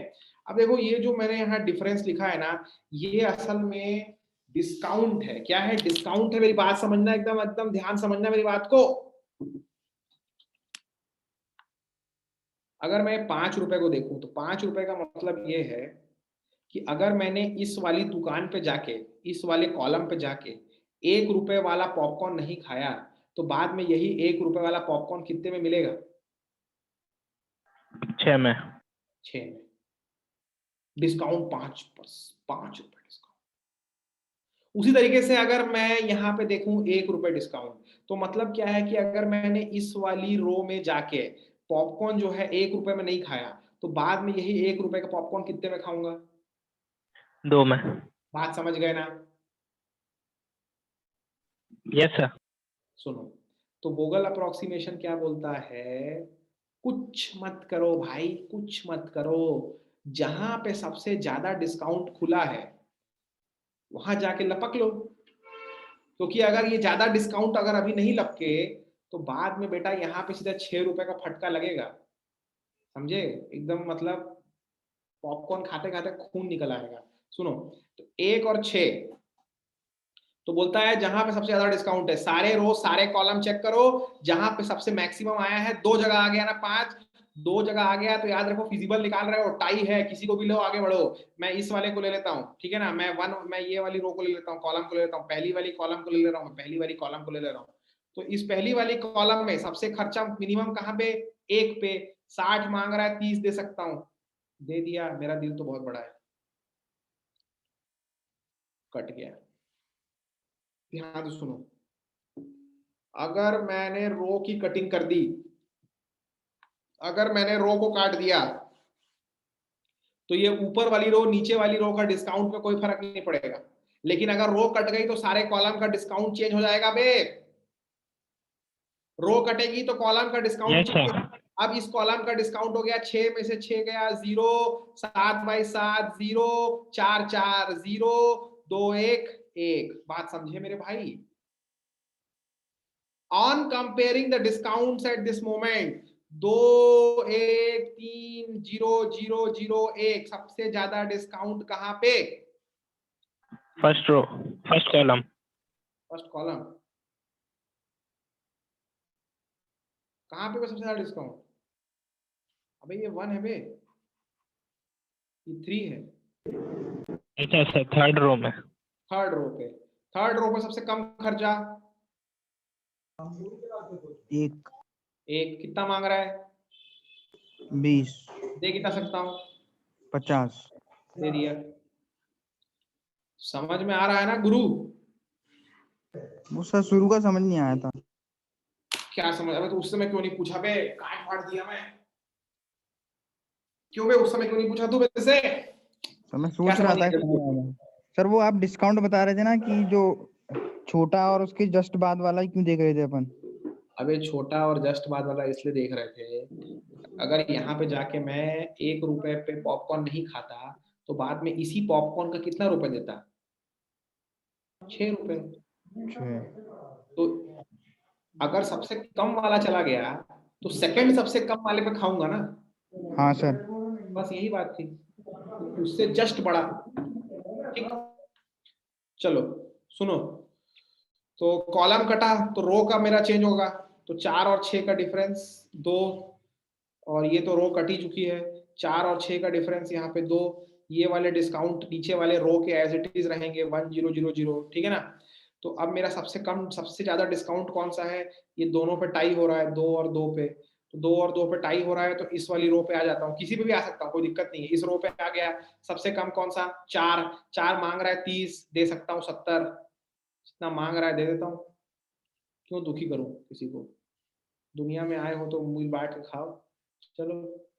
अब देखो ये जो मैंने यहाँ डिफरेंस लिखा है ना, ये असल में डिस्काउंट है। क्या है, डिस्काउंट है। मेरी बात समझना, एकदम एकदम ध्यान समझना मेरी बात को। अगर मैं 5 रुपए को देखूं तो 5 रुपए का मतलब ये है कि अगर मैंने इस वाली दुकान पे जाके, इस वाले कॉलम पे जाके 1 रुपए वाला पॉपकॉर्न नहीं खाया तो बाद में यही 1 रुपए वाला पॉपकॉर्न कितने में मिलेगा,
6 में।
6 में। डिस्काउंट 5, बस 5 रुपए डिस्काउंट। उसी तरीके से अगर मैं यहाँ पे देखूं 1 रुपए डिस्काउंट, तो मतलब क्या है कि अगर मैंने इस वाली रो में जाके पॉपकॉर्न जो है 1 रुपए में नहीं खाया तो बाद में यही 1 रुपए का पॉपकॉर्न कितने में खाऊंगा।
2 में।
बात समझ गए ना।
Yes sir.
सुनो, तो वोगल अप्रोक्सीमेशन क्या बोलता है, कुछ मत करो भाई, कुछ मत करो, जहां पे सबसे ज्यादा डिस्काउंट खुला है वहां जाके लपक लो। क्योंकि अगर ये ज्यादा डिस्काउंट अगर अभी नहीं लपके तो बाद में बेटा यहाँ पे सीधा 6 रुपए का फटका लगेगा, समझे, एकदम मतलब पॉपकॉर्न खाते खाते खून निकल आएगा। सुनो, तो 1 और 6, तो बोलता है जहां पे सबसे ज्यादा डिस्काउंट है, सारे रो सारे कॉलम चेक करो, जहां पे सबसे मैक्सिमम आया है, 2 जगह आ गया ना 5, 2 जगह आ गया तो याद रखो फिजिबल निकाल रहे हो, टाई है, किसी को भी लो, आगे बढ़ो। मैं इस वाले को ले लेता हूँ, ठीक है ना, मैं ये वाली रो को ले लेता हूँ, कॉलम को ले लेता हूँ, पहली वाली कॉलम को ले ले रहा हूँ, पहली वाली कॉलम को ले ले रहा हूँ। तो इस पहली वाली कॉलम में सबसे खर्चा मिनिमम कहाँ पे, 1 पे, 60 मांग रहा है, 30 दे सकता हूँ, दे दिया, मेरा दिल तो बहुत बड़ा है, कट गया। ध्यान से सुनो, अगर मैंने रो की कटिंग कर दी, अगर मैंने रो को काट दिया तो ये ऊपर वाली रो नीचे वाली रो का डिस्काउंट में कोई फर्क नहीं पड़ेगा, लेकिन अगर रो कट गई तो सारे कॉलम का डिस्काउंट चेंज हो जाएगा बे। रो कटेगी तो कॉलम का डिस्काउंट
यस
चेंज।
सर।
अब इस कॉलम का डिस्काउंट हो गया, 6 में से 6 गया 0, 7 बाई 7 0, 4 4 0, 2 1 1। बात समझे मेरे भाई। On comparing the discounts at this moment, 2 1 3 0 0 0 1, सबसे ज्यादा डिस्काउंट कहां पे,
first row, first column.
First column. कहां पे सबसे ज्यादा डिस्काउंट, अबे ये 1 है बे, ये 3 है,
अच्छा सर, थर्ड रो में।
थर्ड रो पे सबसे कम खर्चा
एक
एक, कितना मांग रहा है?
20
दे कितना सकता हूँ?
50
दे दिया। समझ में आ रहा है ना गुरु?
वो सर शुरू का समझ नहीं आया था।
क्या समझ? अबे तो उस समय क्यों नहीं पूछा बे? काट फाड़ दिया मैं। क्यों बे उस समय क्यों नहीं पूछा तू मेरे से?
तो मैं
क्या
सोच रहा
समझ
था
गया?
सर, वो आप डिस्काउंट बता रहे थे ना कि जो छोटा और उसके जस्ट बाद वाला ही क्यों देख रहे थे अपन?
अबे छोटा और जस्ट बाद वाला इसलिए देख रहे थे, अगर यहाँ पे जाके मैं 1 रुपए पे पॉपकॉर्न नहीं खाता तो बाद में इसी पॉपकॉर्न का कितना रुपए देता? 6 रुपए। तो अगर सबसे कम वाला चला गया तो सेकंड सबसे कम वाले पे खाऊंगा ना।
हाँ सर।
बस यही बात थी, उससे जस्ट बड़ा। ठीक, चलो सुनो, तो कॉलम कटा तो रो का मेरा चेंज होगा, तो 4 और 6 का डिफरेंस 2, और ये तो रो कटी चुकी है, 4 और 6 का डिफरेंस यहाँ पे 2, ये वाले डिस्काउंट नीचे वाले रो के एज इट इज रहेंगे 1000, ठीक है ना। तो अब मेरा सबसे कम सबसे ज्यादा डिस्काउंट कौन सा है? ये दोनों पे टाई हो रहा है, 2 और 2 पे, तो 2 और 2 पे टाई हो रहा है, तो इस वाली रो पे आ जाता हूँ, किसी पे भी आ सकता हूँ, कोई दिक्कत नहीं है। इस रो पे आ गया, सबसे कम कौन सा? 4, 4 मांग रहा है 30, दे सकता हूँ 70, जितना मांग रहा है दे देता हूँ। क्यों दुखी करूं किसी को? दुनिया में आए हो तो मिल बांट के खाओ। चलो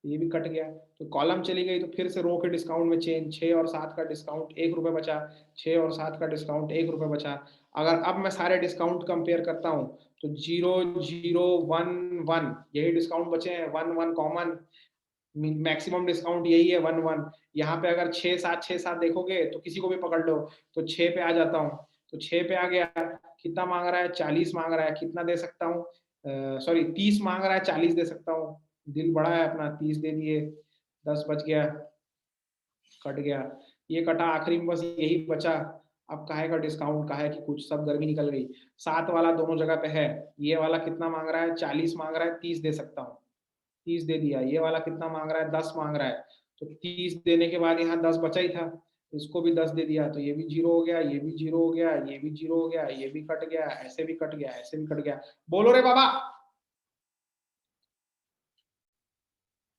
ये भी कट गया, तो कॉलम चली गई, तो फिर से रो के डिस्काउंट में चेंज, 6 और 7 का डिस्काउंट 1 रुपए बचा, 6 और 7 का डिस्काउंट 1 रुपए बचा। अगर अब मैं सारे डिस्काउंट कंपेयर करता हूँ तो 0 0 1 1 यही डिस्काउंट बचे हैं, 1 1 कॉमन, मैक्सिमम डिस्काउंट यही है 1 1। यहाँ पे अगर 6 7 6 7 देखोगे तो किसी को भी पकड़ लो, तो 6 पे आ जाता हूँ, तो 6 पे आ गया, कितना मांग रहा है? 40 मांग रहा है, कितना दे सकता हूँ? सॉरी 30 मांग रहा है, 40 दे सकता हूँ, दिल बड़ा है अपना, 30 दे दिए, 10 बच गया, कट गया, ये कटा, आखिरी में बस यही बचा। अब काहे का डिस्काउंट, काहे की कुछ, सब गर्मी निकल गई। 7 वाला दोनों जगह पे है, ये वाला कितना मांग रहा है? 40 मांग रहा है, 30 दे सकता हूँ, 30 दे दिया। ये वाला कितना मांग रहा है? 10 मांग रहा है, तो 30 देने के बाद यहाँ 10 बचा ही था, इसको भी 10 दे दिया, तो ये भी 0 हो गया, ये भी 0 हो गया, ये भी 0 हो गया, ये भी कट गया, ऐसे भी कट गया, ऐसे भी कट गया। बोलो रे बाबा।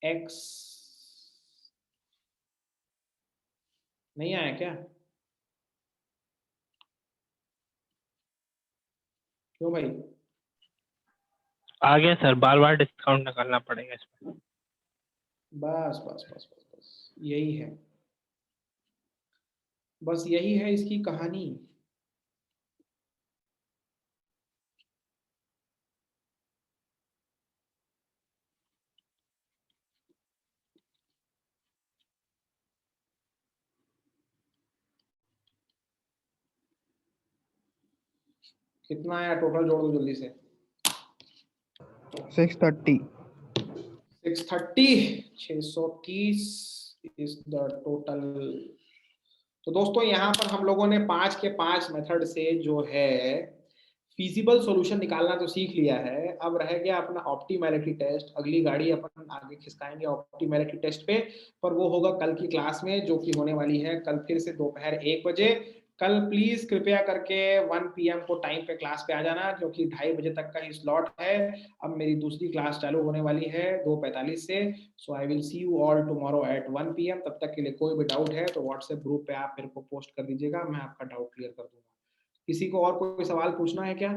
x नहीं आया क्या? क्यों भाई?
आ गया सर, बार बार डिस्काउंट निकालना पड़ेगा इसमें।
बस बस बस बस बस यही है, बस यही है इसकी कहानी। कितना आया टोटल? जोड़ दो जल्दी से।
630
630, 630 इज द टोटल। तो दोस्तों यहाँ पर हम लोगों ने 5 के 5 मेथड से जो है फीजिबल सॉल्यूशन निकालना तो सीख लिया है। अब रह गया अपना ऑप्टिमैलिटी टेस्ट। अगली गाड़ी अपन आगे खिसकाएंगे ऑप्टिमैलिटी टेस्ट पे, पर वो होगा कल की क्लास में, जो कि होने वाली है कल फिर से दोपहर 1 बजे। कल प्लीज कृपया करके 1 PM को टाइम पे क्लास पे आ जाना, क्योंकि 2:30 बजे तक का ही स्लॉट है। अब मेरी दूसरी क्लास चालू होने वाली है 2:45 से। So I will see you all tomorrow at 1 PM। तब तक के लिए कोई भी डाउट है तो व्हाट्सएप ग्रुप पे आप मेरे को पोस्ट कर दीजिएगा, मैं आपका डाउट क्लियर कर दूंगा। किसी को और कोई सवाल पूछना है क्या?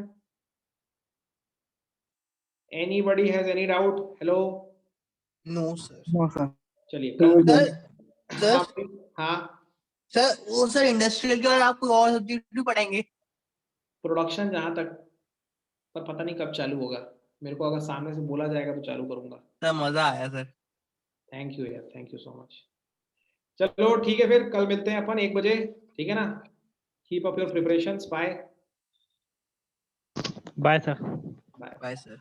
Anybody has any doubt? Hello?
No sir.
No sir.
चलिए कल
सर
हाँ
सर
हाँ,
सर वो सर इंडस्ट्रियल के बाद आप कोई और सब्जेक्ट भी पढ़ाएंगे?
प्रोडक्शन जहां तक, पर पता नहीं कब चालू होगा। मेरे को अगर सामने से बोला जाएगा तो चालू करूंगा।
सर मजा आया सर।
थैंक यू यार, थैंक यू सो मच। चलो ठीक है, फिर कल मिलते हैं अपन 1 बजे, ठीक है ना? Keep up your preparations. Bye
bye sir.
Bye.
Bye sir.